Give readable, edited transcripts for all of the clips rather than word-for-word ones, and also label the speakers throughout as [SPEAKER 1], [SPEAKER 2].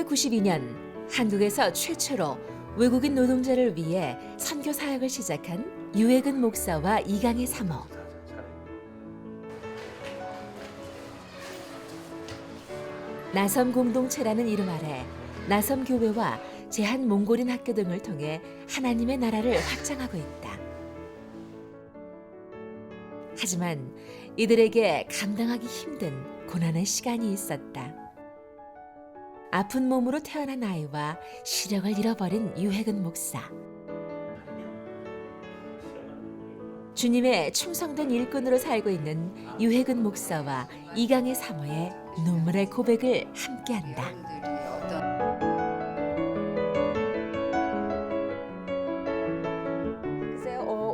[SPEAKER 1] 1992년 한국에서 최초로 외국인 노동자를 위해 선교 사역을 시작한 유해근 목사와 이강의 사모. 나섬 공동체라는 이름 아래 나섬 교회와 제한 몽골인 학교 등을 통해 하나님의 나라를 확장하고 있다. 하지만 이들에게 감당하기 힘든 고난의 시간이 있었다. 아픈 몸으로 태어난 아이와 시력을 잃어버린 유해근 목사. 주님의 충성된 일꾼으로 살고 있는 유해근 목사와 이강의 사모의 눈물의 고백을 함께한다.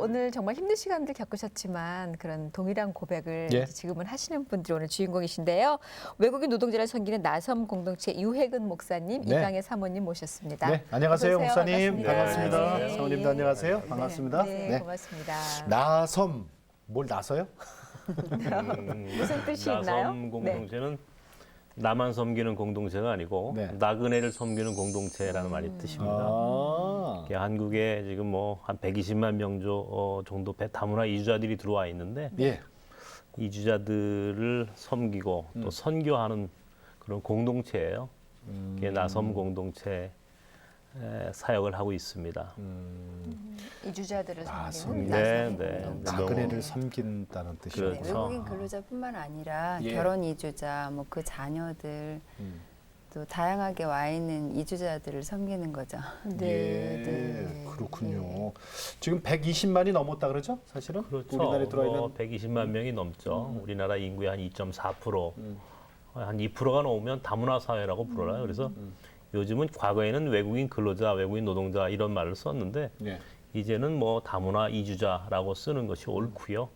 [SPEAKER 2] 오늘 정말 힘든 시간들 겪으셨지만 그런 동일한 고백을
[SPEAKER 3] 예.
[SPEAKER 2] 지금은 하시는 분들이 오늘 주인공이신데요. 외국인 노동자를 섬기는 나섬 공동체 유해근 목사님,
[SPEAKER 3] 네.
[SPEAKER 2] 이강의 사모님 모셨습니다.
[SPEAKER 3] 네, 안녕하세요,
[SPEAKER 2] 어서 오세요.
[SPEAKER 3] 목사님. 반갑습니다.
[SPEAKER 2] 네.
[SPEAKER 3] 사모님도 안녕하세요. 반갑습니다.
[SPEAKER 2] 네, 고맙습니다.
[SPEAKER 3] 나섬, 뭘 나서요?
[SPEAKER 2] 무슨 뜻이 있나요?
[SPEAKER 4] 나섬 공동체는 나만 섬기는 공동체가 아니고
[SPEAKER 3] 네.
[SPEAKER 4] 나그네를 섬기는 공동체라는 말이 뜻입니다.
[SPEAKER 3] 아,
[SPEAKER 4] 한국에 지금 뭐 한 120만 명 정도 다문화 이주자들이 들어와 있는데
[SPEAKER 3] 예.
[SPEAKER 4] 이주자들을 섬기고 또 선교하는 그런 공동체예요. 그게 나섬 공동체 사역을 하고 있습니다.
[SPEAKER 2] 이주자들을
[SPEAKER 3] 나섬.
[SPEAKER 2] 섬기는
[SPEAKER 4] 네,
[SPEAKER 2] 나섬
[SPEAKER 4] 네.
[SPEAKER 2] 공동체.
[SPEAKER 3] 나그네를 섬긴다는 뜻이요.
[SPEAKER 4] 그렇죠.
[SPEAKER 5] 외국인 근로자뿐만 아니라
[SPEAKER 3] 예.
[SPEAKER 5] 결혼 이주자, 뭐 그 자녀들 또 다양하게 와 있는 이주자들을 섬기는 거죠.
[SPEAKER 3] 예, 그렇군요. 지금 120만이 넘었다 그러죠? 사실은?
[SPEAKER 4] 그렇죠.
[SPEAKER 3] 우리나라에 들어와 있는
[SPEAKER 4] 120만 명이 넘죠. 우리나라 인구의 한 2.4%, 한 2%가 넘으면 다문화 사회라고 부르나요? 그래서 요즘은 과거에는 외국인 근로자, 외국인 노동자 이런 말을 썼는데
[SPEAKER 3] 예.
[SPEAKER 4] 이제는 뭐 다문화 이주자라고 쓰는 것이 옳고요.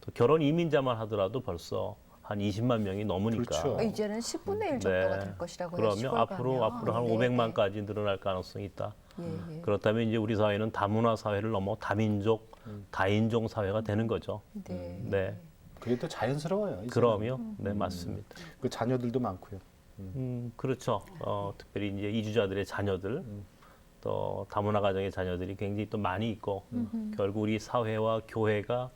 [SPEAKER 4] 또 결혼 이민자만 하더라도 벌써 한 20만 명이 넘으니까.
[SPEAKER 3] 그렇죠.
[SPEAKER 2] 이제는 10분의 1 정도가 될 것이라고 해요.
[SPEAKER 4] 그러면
[SPEAKER 2] 시골
[SPEAKER 4] 앞으로
[SPEAKER 2] 가면.
[SPEAKER 4] 한
[SPEAKER 2] 네,
[SPEAKER 4] 500만까지 늘어날 가능성이 있다.
[SPEAKER 2] 네. 예.
[SPEAKER 4] 그렇다면 이제 우리 사회는 다문화 사회를 넘어 다민족, 다인종 사회가 되는 거죠.
[SPEAKER 2] 네.
[SPEAKER 4] 네.
[SPEAKER 3] 그게 또 자연스러워요. 이제는.
[SPEAKER 4] 그럼요. 네, 맞습니다.
[SPEAKER 3] 그 자녀들도 많고요.
[SPEAKER 4] 그렇죠. 특별히 이제 이주자들의 자녀들, 또 다문화 가정의 자녀들이 굉장히 또 많이 있고, 결국 우리 사회와 교회가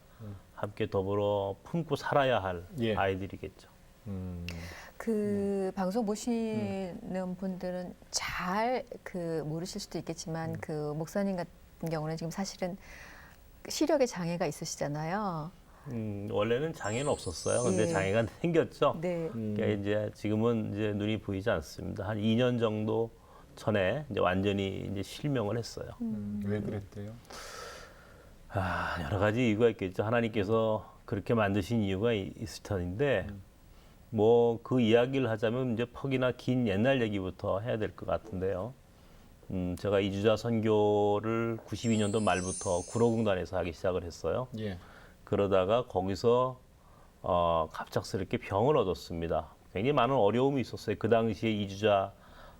[SPEAKER 4] 함께 더불어 품고 살아야 할
[SPEAKER 3] 예.
[SPEAKER 4] 아이들이겠죠.
[SPEAKER 2] 그 방송 보시는 분들은 잘 모르실 수도 있겠지만 그 목사님 같은 경우는 지금 사실은 시력에 장애가 있으시잖아요.
[SPEAKER 4] 원래는 장애는 없었어요. 근데
[SPEAKER 2] 예.
[SPEAKER 4] 장애가 생겼죠.
[SPEAKER 2] 네.
[SPEAKER 4] 그러니까 이제 지금은 이제 눈이 보이지 않습니다. 한 2년 정도 전에 이제 완전히 이제 실명을 했어요.
[SPEAKER 3] 왜 그랬대요?
[SPEAKER 4] 여러 가지 이유가 있겠죠. 하나님께서 그렇게 만드신 이유가 있을 터인데, 뭐 그 이야기를 하자면 이제 퍽이나 긴 옛날 얘기부터 해야 될 것 같은데요. 제가 이주자 선교를 92년도 말부터 구로공단에서 하기 시작을 했어요.
[SPEAKER 3] 예.
[SPEAKER 4] 그러다가 거기서 갑작스럽게 병을 얻었습니다. 굉장히 많은 어려움이 있었어요. 그 당시에 이주자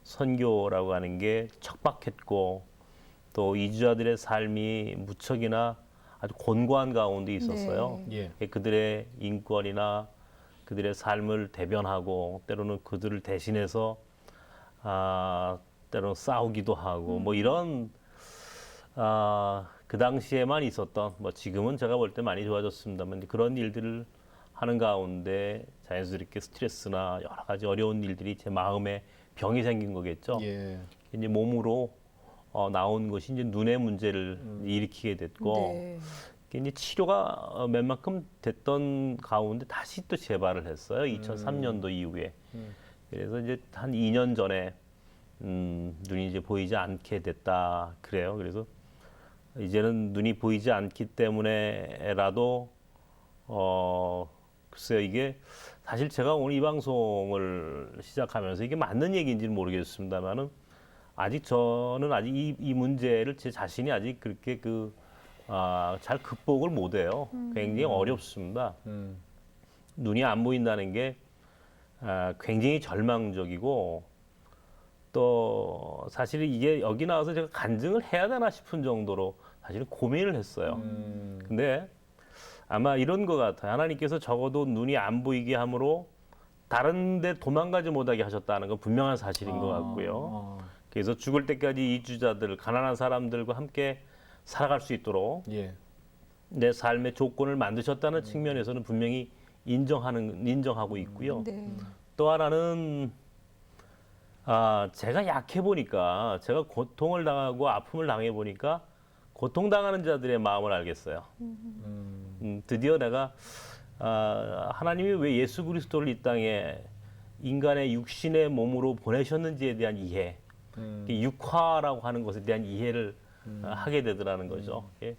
[SPEAKER 4] 선교라고 하는 게 척박했고 또 이주자들의 삶이 무척이나 아주 곤고한 가운데 있었어요.
[SPEAKER 3] 예.
[SPEAKER 4] 그들의 인권이나 그들의 삶을 대변하고 때로는 그들을 대신해서 때로는 싸우기도 하고 뭐 이런 그 당시에만 있었던 뭐 지금은 제가 볼 때 많이 좋아졌습니다만 그런 일들을 하는 가운데 자연스럽게 스트레스나 여러 가지 어려운 일들이 제 마음에 병이 생긴 거겠죠.
[SPEAKER 3] 예.
[SPEAKER 4] 이제 몸으로 나온 것이 이제 눈의 문제를 일으키게 됐고
[SPEAKER 2] 네.
[SPEAKER 4] 이제 치료가 몇만큼 됐던 가운데 다시 또 재발을 했어요. 2003년도 이후에. 그래서 이제 한 2년 전에 눈이 이제 보이지 않게 됐다 그래요. 그래서 이제는 눈이 보이지 않기 때문에라도 글쎄요, 이게 사실 제가 오늘 이 방송을 시작하면서 이게 맞는 얘기인지는 모르겠습니다만은 저는 아직 이 문제를 제 자신이 아직 그렇게 잘 극복을 못해요. 굉장히 어렵습니다. 눈이 안 보인다는 게 굉장히 절망적이고 또 사실 이게 여기 나와서 제가 간증을 해야 되나 싶은 정도로 사실 고민을 했어요. 근데 아마 이런 것 같아요. 하나님께서 적어도 눈이 안 보이게 함으로 다른 데 도망가지 못하게 하셨다는 건 분명한 사실인 것 같고요. 그래서 죽을 때까지 이주자들, 가난한 사람들과 함께 살아갈 수 있도록
[SPEAKER 3] 예.
[SPEAKER 4] 내 삶의 조건을 만드셨다는 측면에서는 분명히 인정하고 있고요.
[SPEAKER 2] 네.
[SPEAKER 4] 또 하나는 제가 약해 보니까 제가 고통을 당하고 아픔을 당해 보니까 고통당하는 자들의 마음을 알겠어요. 드디어 내가 하나님이 왜 예수 그리스도를 이 땅에 인간의 육신의 몸으로 보내셨는지에 대한 이해, 육화라고 하는 것에 대한 이해를 하게 되더라는 거죠. 예.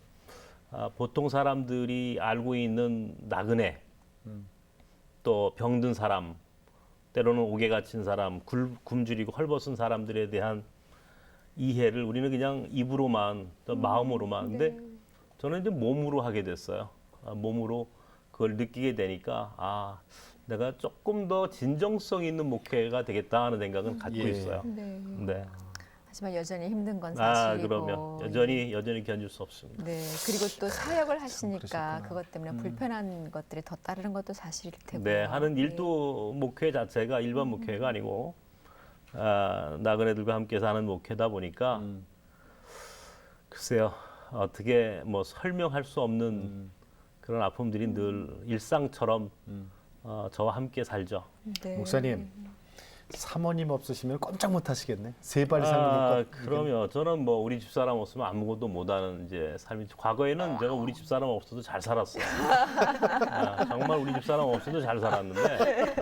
[SPEAKER 4] 보통 사람들이 알고 있는 나그네, 또 병든 사람, 때로는 옥에 갇힌 사람, 굶주리고 헐벗은 사람들에 대한 이해를 우리는 그냥 입으로만, 또 마음으로만. 근데 저는 이제 몸으로 하게 됐어요. 몸으로 그걸 느끼게 되니까 내가 조금 더 진정성 있는 목회가 되겠다 하는 생각은 갖고
[SPEAKER 3] 예.
[SPEAKER 4] 있어요.
[SPEAKER 2] 네.
[SPEAKER 4] 네.
[SPEAKER 2] 하지만 여전히 힘든 건 사실이고.
[SPEAKER 4] 그러면 여전히 견딜 수 없습니다.
[SPEAKER 2] 네. 그리고 또 사역을 하시니까
[SPEAKER 3] 그러셨구나.
[SPEAKER 2] 그것 때문에 불편한 것들이 더 따르는 것도 사실일 테고.
[SPEAKER 4] 네, 하는 일도 목회 자체가 일반 목회가 아니고 나그네들과 함께 사는 목회다 보니까 글쎄요, 어떻게 뭐 설명할 수 없는 그런 아픔들이 늘 일상처럼 저와 함께 살죠.
[SPEAKER 2] 네.
[SPEAKER 3] 목사님, 사모님 없으시면 꼼짝 못 하시겠네. 세 발 삶을
[SPEAKER 4] 그러면 저는 뭐 우리 집사람 없으면 아무것도 못하는 이제 삶이 과거에는 제가 우리 집사람 없어도 잘 살았어요. 정말 우리 집사람 없어도 잘 살았는데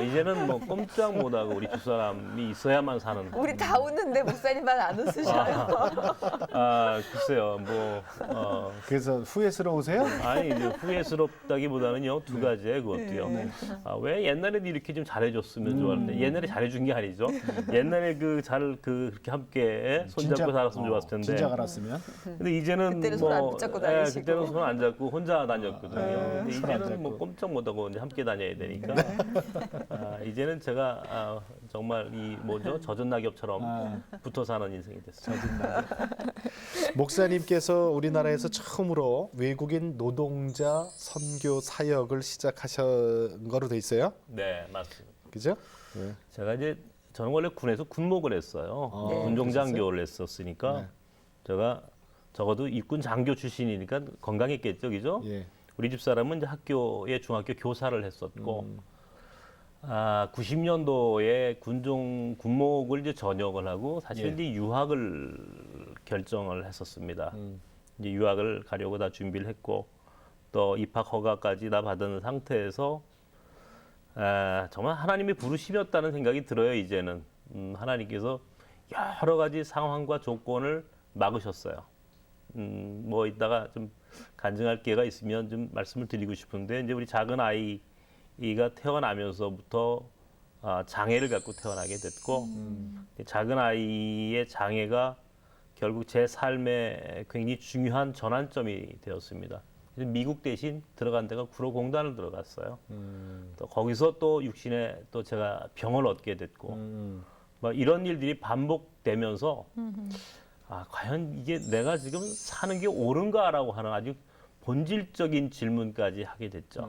[SPEAKER 4] 이제는 뭐 꼼짝 못하고 우리 집사람이 있어야만 사는.
[SPEAKER 2] 우리 다 웃는데 목사님만 안 웃으셔요.
[SPEAKER 4] 글쎄요,
[SPEAKER 3] 그래서 후회스러우세요?
[SPEAKER 4] 아니 이제 후회스럽다기보다는요 두 가지예요 그것도요. 왜 옛날에도 이렇게 좀 잘해줬으면 좋았는데 옛날에 잘해준 게 아니죠. 옛날에 그렇게 함께 손잡고 살았으면 좋았을 텐데.
[SPEAKER 3] 진작 알았으면.
[SPEAKER 4] 근데 이제는
[SPEAKER 2] 그때는 손 안 붙잡고 다니시고.
[SPEAKER 4] 그때는 손 안 잡고 혼자 다녔거든요. 근데
[SPEAKER 3] 손안
[SPEAKER 4] 이제는 뭐
[SPEAKER 3] 잡고.
[SPEAKER 4] 꼼짝 못하고 이제 함께 다녀야 되니까. 이제는 제가 정말 이 뭐죠 젖은 낙엽처럼 붙어 사는 인생이 됐어요.
[SPEAKER 3] 목사님께서 우리나라에서 처음으로 외국인 노동자 선교 사역을 시작하신 거로 돼 있어요.
[SPEAKER 4] 네, 맞습니다.
[SPEAKER 3] 그죠? 네.
[SPEAKER 4] 제가 이제 저는 원래 군에서 군목을 했어요.
[SPEAKER 3] 네.
[SPEAKER 4] 군종장교를 했었으니까
[SPEAKER 3] 네.
[SPEAKER 4] 제가 적어도 육군 장교 출신이니까 건강했겠죠, 그죠?
[SPEAKER 3] 예.
[SPEAKER 4] 우리 집 사람은 이제 학교에 중학교 교사를 했었고, 90년도에 군목을 이제 전역을 하고 사실
[SPEAKER 3] 예.
[SPEAKER 4] 이제 유학을 결정을 했었습니다. 이제 유학을 가려고 다 준비를 했고 또 입학 허가까지 다 받은 상태에서 정말 하나님이 부르심이었다는 생각이 들어요. 이제는 하나님께서 여러 가지 상황과 조건을 막으셨어요. 뭐 이따가 좀 간증할 기회가 있으면 좀 말씀을 드리고 싶은데 이제 우리 작은 아이가 태어나면서부터 장애를 갖고 태어나게 됐고 작은 아이의 장애가 결국 제 삶에 굉장히 중요한 전환점이 되었습니다. 그래서 미국 대신 들어간 데가 구로공단을 들어갔어요. 또 거기서 또 육신에 또 제가 병을 얻게 됐고 뭐 이런 일들이 반복되면서 과연 이게 내가 지금 사는 게 옳은가라고 하는 아주 본질적인 질문까지 하게 됐죠.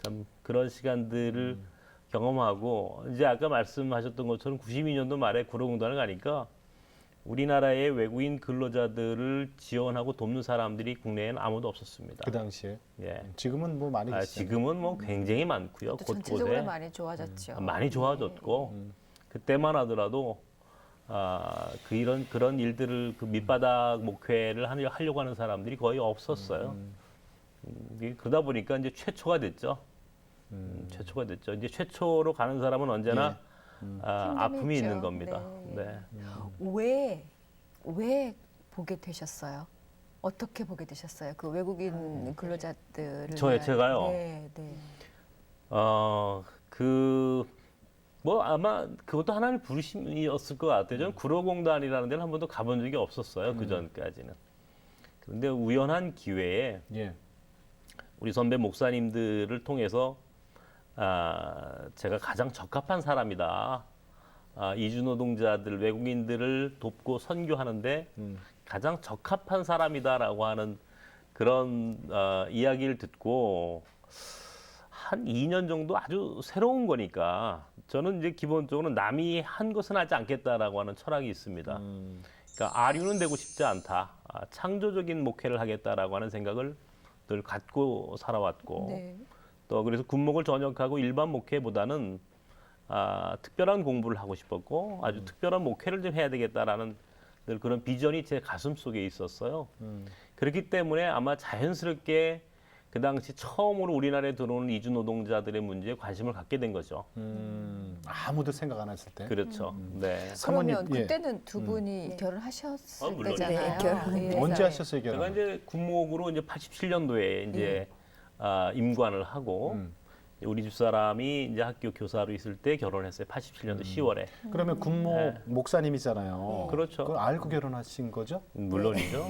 [SPEAKER 4] 참 그런 시간들을 경험하고 이제 아까 말씀하셨던 것처럼 92년도 말에 구로공단을 가니까 우리나라의 외국인 근로자들을 지원하고 돕는 사람들이 국내에는 아무도 없었습니다.
[SPEAKER 3] 그 당시에.
[SPEAKER 4] 예.
[SPEAKER 3] 지금은 뭐 많이 계시잖아요.
[SPEAKER 4] 지금은 뭐 굉장히 많고요.
[SPEAKER 2] 또 전체적으로
[SPEAKER 4] 곳곳에
[SPEAKER 2] 많이 좋아졌죠.
[SPEAKER 4] 많이 좋아졌고 그때만 하더라도 그런 일들을 그 밑바닥 목회를 하려고 하는 사람들이 거의 없었어요. 그러다 보니까 이제 최초가 됐죠. 최초가 됐죠. 이제 최초로 가는 사람은 언제나 아픔이
[SPEAKER 2] 있죠.
[SPEAKER 4] 있는 겁니다.
[SPEAKER 2] 네.
[SPEAKER 4] 네.
[SPEAKER 2] 왜 보게 되셨어요? 어떻게 보게 되셨어요? 그 외국인 근로자들을
[SPEAKER 4] 제가요?
[SPEAKER 2] 네, 네.
[SPEAKER 4] 뭐 아마 그것도 하나님의 부르심이었을 것 같아요. 저는 구로공단이라는 데는 한 번도 가본 적이 없었어요. 그 전까지는. 그런데 우연한 기회에
[SPEAKER 3] 예.
[SPEAKER 4] 우리 선배 목사님들을 통해서 제가 가장 적합한 사람이다. 이주 노동자들, 외국인들을 돕고 선교하는데 가장 적합한 사람이다라고 하는 그런 이야기를 듣고 한 2년 정도 아주 새로운 거니까 저는 이제 기본적으로 남이 한 것은 하지 않겠다라고 하는 철학이 있습니다. 그러니까 아류는 되고 싶지 않다. 창조적인 목회를 하겠다라고 하는 생각을 늘 갖고 살아왔고
[SPEAKER 2] 네.
[SPEAKER 4] 또 그래서 군목을 전역하고 일반 목회보다는 특별한 공부를 하고 싶었고 아주 특별한 목회를 좀 해야 되겠다라는 늘 그런 비전이 제 가슴 속에 있었어요. 그렇기 때문에 아마 자연스럽게 그 당시 처음으로 우리나라에 들어오는 이주 노동자들의 문제에 관심을 갖게 된 거죠.
[SPEAKER 3] 아무도 생각 안 했을 때.
[SPEAKER 4] 그렇죠. 네.
[SPEAKER 3] 사모님,
[SPEAKER 2] 그러면
[SPEAKER 3] 예.
[SPEAKER 2] 그때는 두 분이 결혼하셨을
[SPEAKER 4] 물론이죠.
[SPEAKER 2] 때잖아요.
[SPEAKER 5] 네, 결혼.
[SPEAKER 2] 예.
[SPEAKER 3] 언제 하셨어요,
[SPEAKER 4] 제가
[SPEAKER 3] 결혼?
[SPEAKER 4] 이제 군목으로 이제 87년도에 이제 임관을 하고 우리 집사람이 이제 학교 교사로 있을 때 결혼했어요. 87년도 10월에.
[SPEAKER 3] 그러면 군목
[SPEAKER 4] 네.
[SPEAKER 3] 목사님이잖아요.
[SPEAKER 4] 그렇죠.
[SPEAKER 3] 그걸 알고 결혼하신 거죠?
[SPEAKER 4] 물론이죠.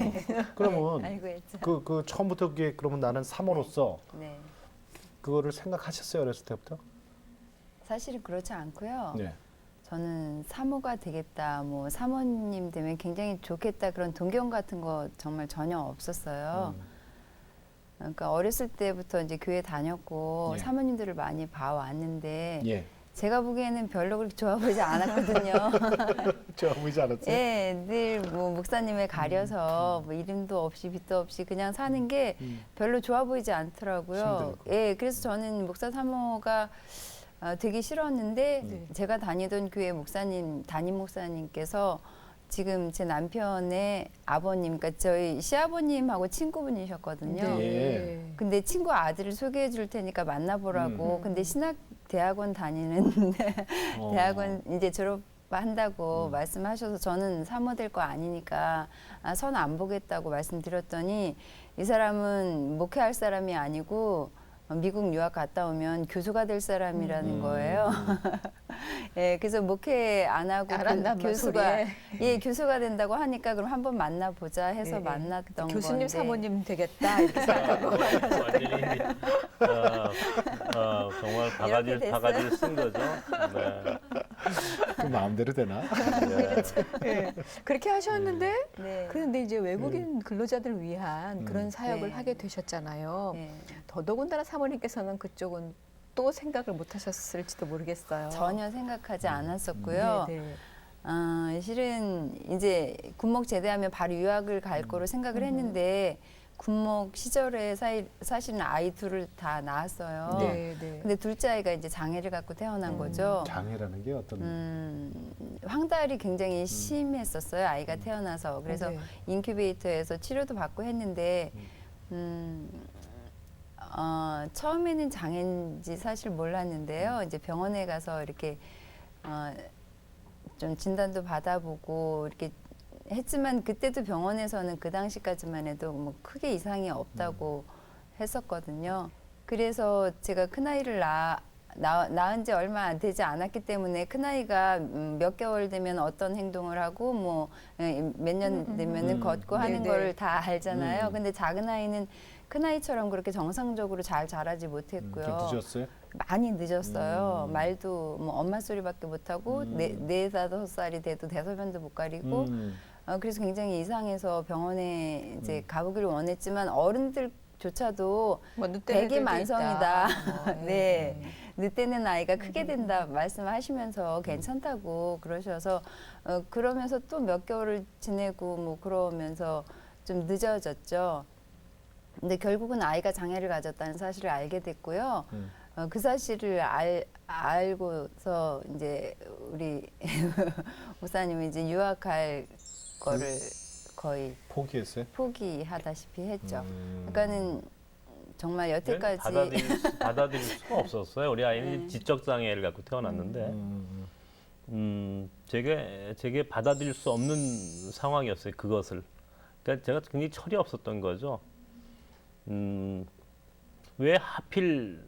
[SPEAKER 3] 그러면
[SPEAKER 5] 알고 있죠.
[SPEAKER 3] 그 처음부터 그게 그러면 나는 사모로서
[SPEAKER 5] 네.
[SPEAKER 3] 그거를 생각하셨어요, 어렸을 때부터?
[SPEAKER 5] 사실은 그렇지 않고요.
[SPEAKER 3] 네.
[SPEAKER 5] 저는 사모가 되겠다, 뭐 사모님 되면 굉장히 좋겠다 그런 동경 같은 거 정말 전혀 없었어요. 그러니까 어렸을 때부터 이제 교회 다녔고
[SPEAKER 3] 예.
[SPEAKER 5] 사모님들을 많이 봐왔는데
[SPEAKER 3] 예.
[SPEAKER 5] 제가 보기에는 별로 그렇게 좋아 보이지 않았거든요.
[SPEAKER 3] 저 보이지 않았어요?
[SPEAKER 5] 예, 늘 뭐 목사님에 가려서 뭐 이름도 없이 빛도 없이 그냥 사는 게 별로 좋아 보이지 않더라고요.
[SPEAKER 3] 힘들고.
[SPEAKER 5] 예, 그래서 저는 목사 사모가 되기 싫었는데 제가 다니던 교회 목사님 담임 목사님께서 지금 제 남편의 아버님, 그러니까 저희 시아버님하고 친구분이셨거든요.
[SPEAKER 3] 네.
[SPEAKER 5] 근데 친구 아들을 소개해 줄 테니까 만나보라고. 근데 신학 대학원 다니는 대학원 이제 졸업한다고 말씀하셔서 저는 사모될 거 아니니까 선 안 보겠다고 말씀드렸더니 이 사람은 목회할 사람이 아니고 미국 유학 갔다 오면 교수가 될 사람이라는 거예요. 예, 그래서 목회 안 하고
[SPEAKER 2] 알았나 봐,
[SPEAKER 5] 교수가
[SPEAKER 2] 소리에.
[SPEAKER 5] 예 교수가 된다고 하니까 그럼 한번 만나보자 해서
[SPEAKER 2] 예, 예.
[SPEAKER 5] 만났던
[SPEAKER 2] 교수님
[SPEAKER 5] 건데.
[SPEAKER 2] 사모님 되겠다 이렇게 생각하고
[SPEAKER 4] 완전히 정말
[SPEAKER 5] 이렇게
[SPEAKER 4] 바가지를 쓴 거죠. 네.
[SPEAKER 3] 그 마음대로 되나?
[SPEAKER 2] 예. 그렇게 하셨는데
[SPEAKER 5] 네.
[SPEAKER 2] 그런데 이제 외국인 근로자들을 위한 그런 사역을
[SPEAKER 5] 네.
[SPEAKER 2] 하게 되셨잖아요.
[SPEAKER 5] 네.
[SPEAKER 2] 더더군다나 사모님께서는 그쪽은 또 생각을 못 하셨을지도 모르겠어요.
[SPEAKER 5] 전혀 생각하지 않았었고요.
[SPEAKER 2] 네, 네.
[SPEAKER 5] 실은 이제 군목 제대하면 바로 유학을 갈 거로 생각을 했는데 군목 시절에 사실은 아이 둘을 다 낳았어요.
[SPEAKER 2] 네, 네.
[SPEAKER 5] 근데 둘째 아이가 이제 장애를 갖고 태어난 거죠.
[SPEAKER 3] 장애라는 게 어떤
[SPEAKER 5] 황달이 굉장히 심했었어요. 아이가 태어나서. 그래서
[SPEAKER 2] 네.
[SPEAKER 5] 인큐베이터에서 치료도 받고 했는데 처음에는 장애인지 사실 몰랐는데요. 이제 병원에 가서 이렇게 좀 진단도 받아보고 이렇게 했지만 그때도 병원에서는 그 당시까지만 해도 뭐 크게 이상이 없다고 했었거든요. 그래서 제가 큰아이를 낳은 지 얼마 안 되지 않았기 때문에 큰아이가 몇 개월 되면 어떤 행동을 하고 뭐 몇 년 되면은 걷고 하는
[SPEAKER 2] 네네.
[SPEAKER 5] 걸 다 알잖아요. 근데 작은 아이는 큰아이처럼 그렇게 정상적으로 잘 자라지 못했고요.
[SPEAKER 3] 좀 늦었어요?
[SPEAKER 5] 많이 늦었어요. 말도 뭐 엄마 소리밖에 못하고 네 다섯 살이 돼도 대소변도 못 가리고 그래서 굉장히 이상해서 병원에 이제 가보기를 원했지만 어른들조차도
[SPEAKER 2] 뭐 늦되는
[SPEAKER 5] 되게
[SPEAKER 2] 애들도
[SPEAKER 5] 만성이다.
[SPEAKER 2] 있다.
[SPEAKER 5] 네. 늦되는 아이가 크게 된다 말씀하시면서 괜찮다고 그러셔서 그러면서 또 몇 개월을 지내고 뭐 그러면서 좀 늦어졌죠. 근데 결국은 아이가 장애를 가졌다는 사실을 알게 됐고요. 그 사실을 알고서 이제 우리 목사님이 이제 유학할 거를 거의
[SPEAKER 3] 포기했어요?
[SPEAKER 5] 포기하다시피 했죠. 그러니까는 정말 여태까지
[SPEAKER 4] 받아들일 수가 없었어요. 우리 아이는 지적 장애를 갖고 태어났는데, 제게 받아들일 수 없는 상황이었어요. 그것을. 그러니까 제가 굉장히 철이 없었던 거죠. 왜 하필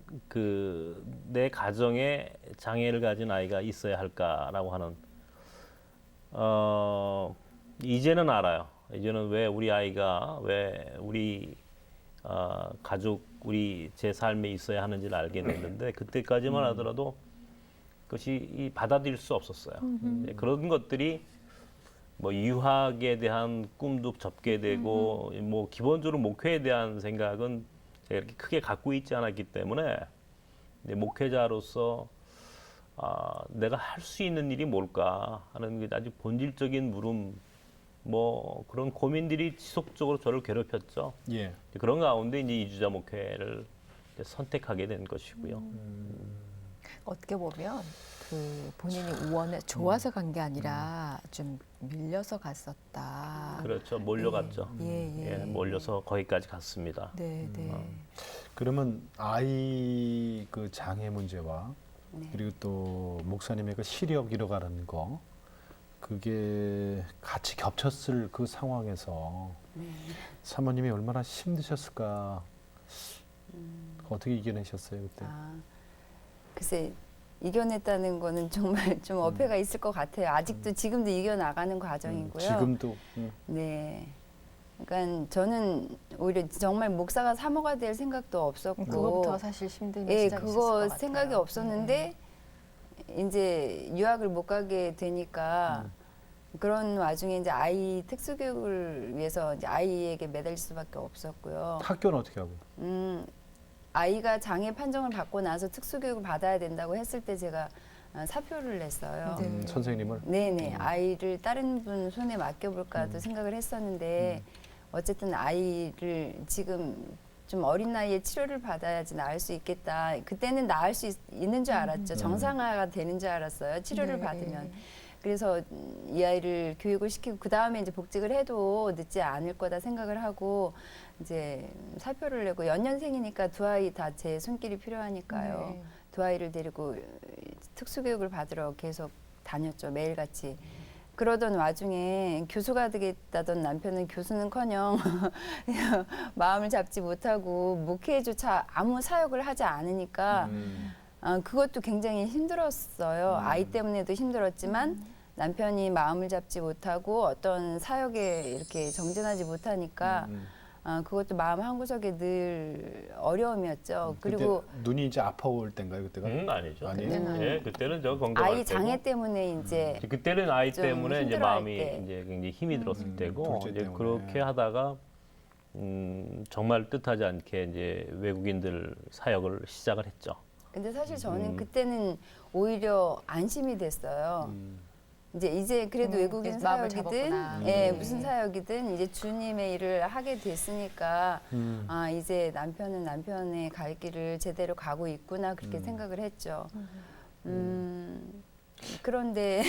[SPEAKER 4] 내 가정에 장애를 가진 아이가 있어야 할까라고 하는. 이제는 알아요. 이제는 왜 우리 아이가 왜 우리 가족, 제 삶에 있어야 하는지를 알게 됐는데 그때까지만 하더라도 그것이 받아들일 수 없었어요. 그런 것들이 뭐 유학에 대한 꿈도 접게 되고 뭐 기본적으로 목회에 대한 생각은 제가 이렇게 크게 갖고 있지 않았기 때문에 근데 목회자로서 내가 할 수 있는 일이 뭘까 하는 게 아주 본질적인 물음, 뭐 그런 고민들이 지속적으로 저를 괴롭혔죠.
[SPEAKER 3] 예.
[SPEAKER 4] 그런 가운데 이제 이주자 목회를 이제 선택하게 된 것이고요.
[SPEAKER 2] 어떻게 보면 그 본인이 우원에 좋아서 간 게 아니라 좀 밀려서 갔었다.
[SPEAKER 4] 그렇죠. 몰려갔죠.
[SPEAKER 2] 예.
[SPEAKER 4] 몰려서 거기까지 갔습니다.
[SPEAKER 2] 네, 네.
[SPEAKER 3] 그러면 아이 그 장애 문제와
[SPEAKER 5] 네.
[SPEAKER 3] 그리고 또 목사님의 그 시력 잃어가는 거 그게 같이 겹쳤을 그 상황에서
[SPEAKER 5] 네.
[SPEAKER 3] 사모님이 얼마나 힘드셨을까? 어떻게 이겨내셨어요 그때?
[SPEAKER 5] 글쎄 이겨냈다는 거는 정말 좀 어폐가 있을 것 같아요. 아직도 지금도 이겨나가는 과정이고요.
[SPEAKER 3] 지금도
[SPEAKER 5] 네. 그러니까 저는 오히려 정말 목사가 사모가 될 생각도 없었고
[SPEAKER 2] 그거부터 사실 힘든
[SPEAKER 5] 예,
[SPEAKER 2] 시작이 있었을 것
[SPEAKER 5] 그거
[SPEAKER 2] 같아요.
[SPEAKER 5] 생각이 없었는데 이제 유학을 못 가게 되니까 그런 와중에 이제 아이 특수교육을 위해서 이제 아이에게 매달릴 수밖에 없었고요.
[SPEAKER 3] 학교는 어떻게 하고?
[SPEAKER 5] 아이가 장애 판정을 받고 나서 특수교육을 받아야 된다고 했을 때 제가 사표를 냈어요.
[SPEAKER 2] 네.
[SPEAKER 3] 선생님을?
[SPEAKER 5] 네네. 아이를 다른 분 손에 맡겨볼까도 생각을 했었는데 어쨌든 아이를 지금 좀 어린 나이에 치료를 받아야지 나을 수 있겠다. 그때는 나을 수 있는 줄 알았죠. 정상화가 되는 줄 알았어요. 치료를
[SPEAKER 2] 네.
[SPEAKER 5] 받으면. 그래서 이 아이를 교육을 시키고 그 다음에 이제 복직을 해도 늦지 않을 거다 생각을 하고 이제 사표를 내고 연년생이니까 두 아이 다 제 손길이 필요하니까요.
[SPEAKER 2] 네.
[SPEAKER 5] 두 아이를 데리고 특수교육을 받으러 계속 다녔죠. 매일같이. 그러던 와중에 교수가 되겠다던 남편은 교수는커녕 마음을 잡지 못하고 목회조차 아무 사역을 하지 않으니까 그것도 굉장히 힘들었어요. 아이 때문에도 힘들었지만 남편이 마음을 잡지 못하고 어떤 사역에 이렇게 정진하지 못하니까 그것도 마음 한구석에 늘 어려움이었죠. 그리고
[SPEAKER 3] 그때 눈이 이제 아파올 때인가요 그때가?
[SPEAKER 4] 아니죠.
[SPEAKER 3] 아니에요?
[SPEAKER 4] 예, 그때는 저 건강할
[SPEAKER 5] 아이 장애
[SPEAKER 4] 때고.
[SPEAKER 5] 때문에 이제
[SPEAKER 4] 그때는 아이
[SPEAKER 5] 좀
[SPEAKER 4] 때문에 이제
[SPEAKER 5] 힘들어할
[SPEAKER 4] 마음이
[SPEAKER 5] 때.
[SPEAKER 4] 이제 굉장히 힘이 들었을 때고
[SPEAKER 3] 둘째
[SPEAKER 4] 이제
[SPEAKER 3] 때문에.
[SPEAKER 4] 그렇게 하다가 정말 뜻하지 않게 이제 외국인들 사역을 시작을 했죠.
[SPEAKER 5] 근데 사실 저는 그때는 오히려 안심이 됐어요. 이제 그래도 외국인
[SPEAKER 2] 이제 마음을
[SPEAKER 5] 사역이든
[SPEAKER 2] 잡았구나.
[SPEAKER 5] 예, 무슨 사역이든 이제 주님의 일을 하게 됐으니까 이제 남편은 남편의 갈 길을 제대로 가고 있구나 그렇게 생각을 했죠. 그런데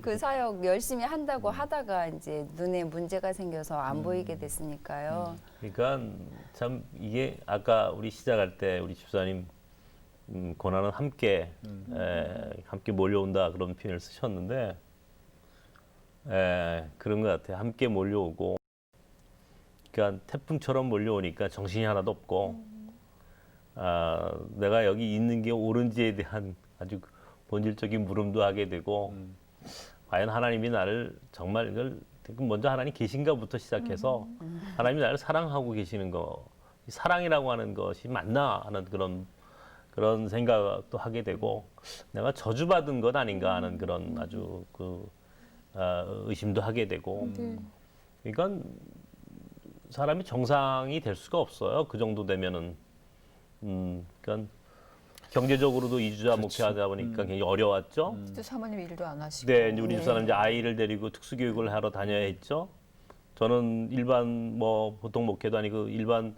[SPEAKER 5] 그 사역 열심히 한다고 하다가 이제 눈에 문제가 생겨서 안 보이게 됐으니까요.
[SPEAKER 4] 그러니까 참 이게 아까 우리 시작할 때 우리 집사님 고난은 함께 함께 몰려온다 그런 표현을 쓰셨는데 그런 것 같아요. 함께 몰려오고 그러니까 태풍처럼 몰려오니까 정신이 하나도 없고 내가 여기 있는 게 옳은지에 대한 아주 본질적인 물음도 하게 되고 과연 하나님이 나를 정말 이걸 먼저 하나님 계신가부터 시작해서 하나님이 나를 사랑하고 계시는 거 사랑이라고 하는 것이 맞나 하는 그런 생각도 하게 되고 내가 저주받은 것 아닌가 하는 그런 아주 의심도 하게 되고 그러니까 사람이 정상이 될 수가 없어요. 그 정도 되면은 그러니까 경제적으로도 이주자 목회하다 보니까 굉장히 어려웠죠.
[SPEAKER 2] 또 사모님 일도 안 하시고.
[SPEAKER 4] 네, 이제 우리 집사람 이제 아이를 데리고 특수교육을 하러 다녀야 했죠. 저는 일반 뭐 보통 목회도 아니고 일반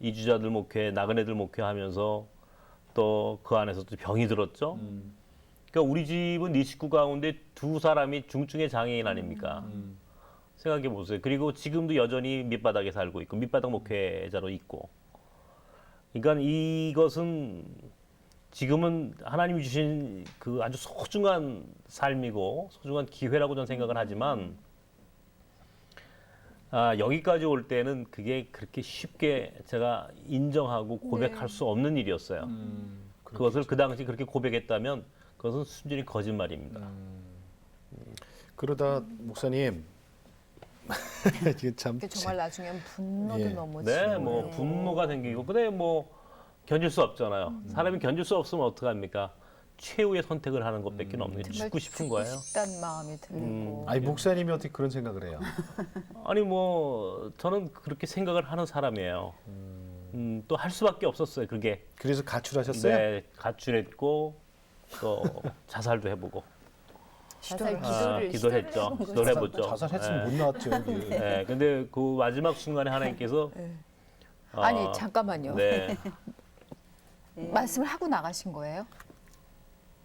[SPEAKER 4] 이주자들 목회, 나그네들 목회하면서 또 그 안에서 또 병이 들었죠. 그러니까 우리 집은 네 식구 가운데 두 사람이 중증의 장애인 아닙니까? 생각해 보세요. 그리고 지금도 여전히 밑바닥에 살고 있고 밑바닥 목회자로 있고. 그러니까 이것은 지금은 하나님이 주신 그 아주 소중한 삶이고 소중한 기회라고 저는 생각을 하지만 여기까지 올 때는 그게 그렇게 쉽게 제가 인정하고 고백할 수 없는 일이었어요. 그것을 그 당시 그렇게 고백했다면 그것은 순전히 거짓말입니다.
[SPEAKER 3] 그러다 목사님 이게 참
[SPEAKER 2] 정말 나중엔 분노도
[SPEAKER 3] 예.
[SPEAKER 2] 넘어지고.
[SPEAKER 4] 네, 뭐 분노가 생기고 근데 뭐 견딜 수 없잖아요. 사람이 견딜 수 없으면 어떡합니까? 최후의 선택을 하는 것밖에 없는 게 죽고 싶은 거예요.
[SPEAKER 2] 싶다는 마음이 들고.
[SPEAKER 3] 아니 목사님이 어떻게 그런 생각을 해요?
[SPEAKER 4] 아니 뭐 저는 그렇게 생각을 하는 사람이에요. 또 할 수밖에 없었어요. 그게
[SPEAKER 3] 그래서 가출하셨어요?
[SPEAKER 4] 네, 가출했고 또 자살도 해보고
[SPEAKER 5] 자살
[SPEAKER 2] 기도를
[SPEAKER 5] 기도를
[SPEAKER 4] 기도했죠.
[SPEAKER 5] 시도를 해본 거죠.
[SPEAKER 4] 기도를 해봤죠.
[SPEAKER 3] 자살했으면
[SPEAKER 4] 네.
[SPEAKER 3] 못 나왔죠 여기.
[SPEAKER 4] 네, 근데 그 마지막 순간에 하나님께서
[SPEAKER 2] 아니 잠깐만요.
[SPEAKER 4] 네,
[SPEAKER 5] 예.
[SPEAKER 2] 말씀을 하고 나가신 거예요?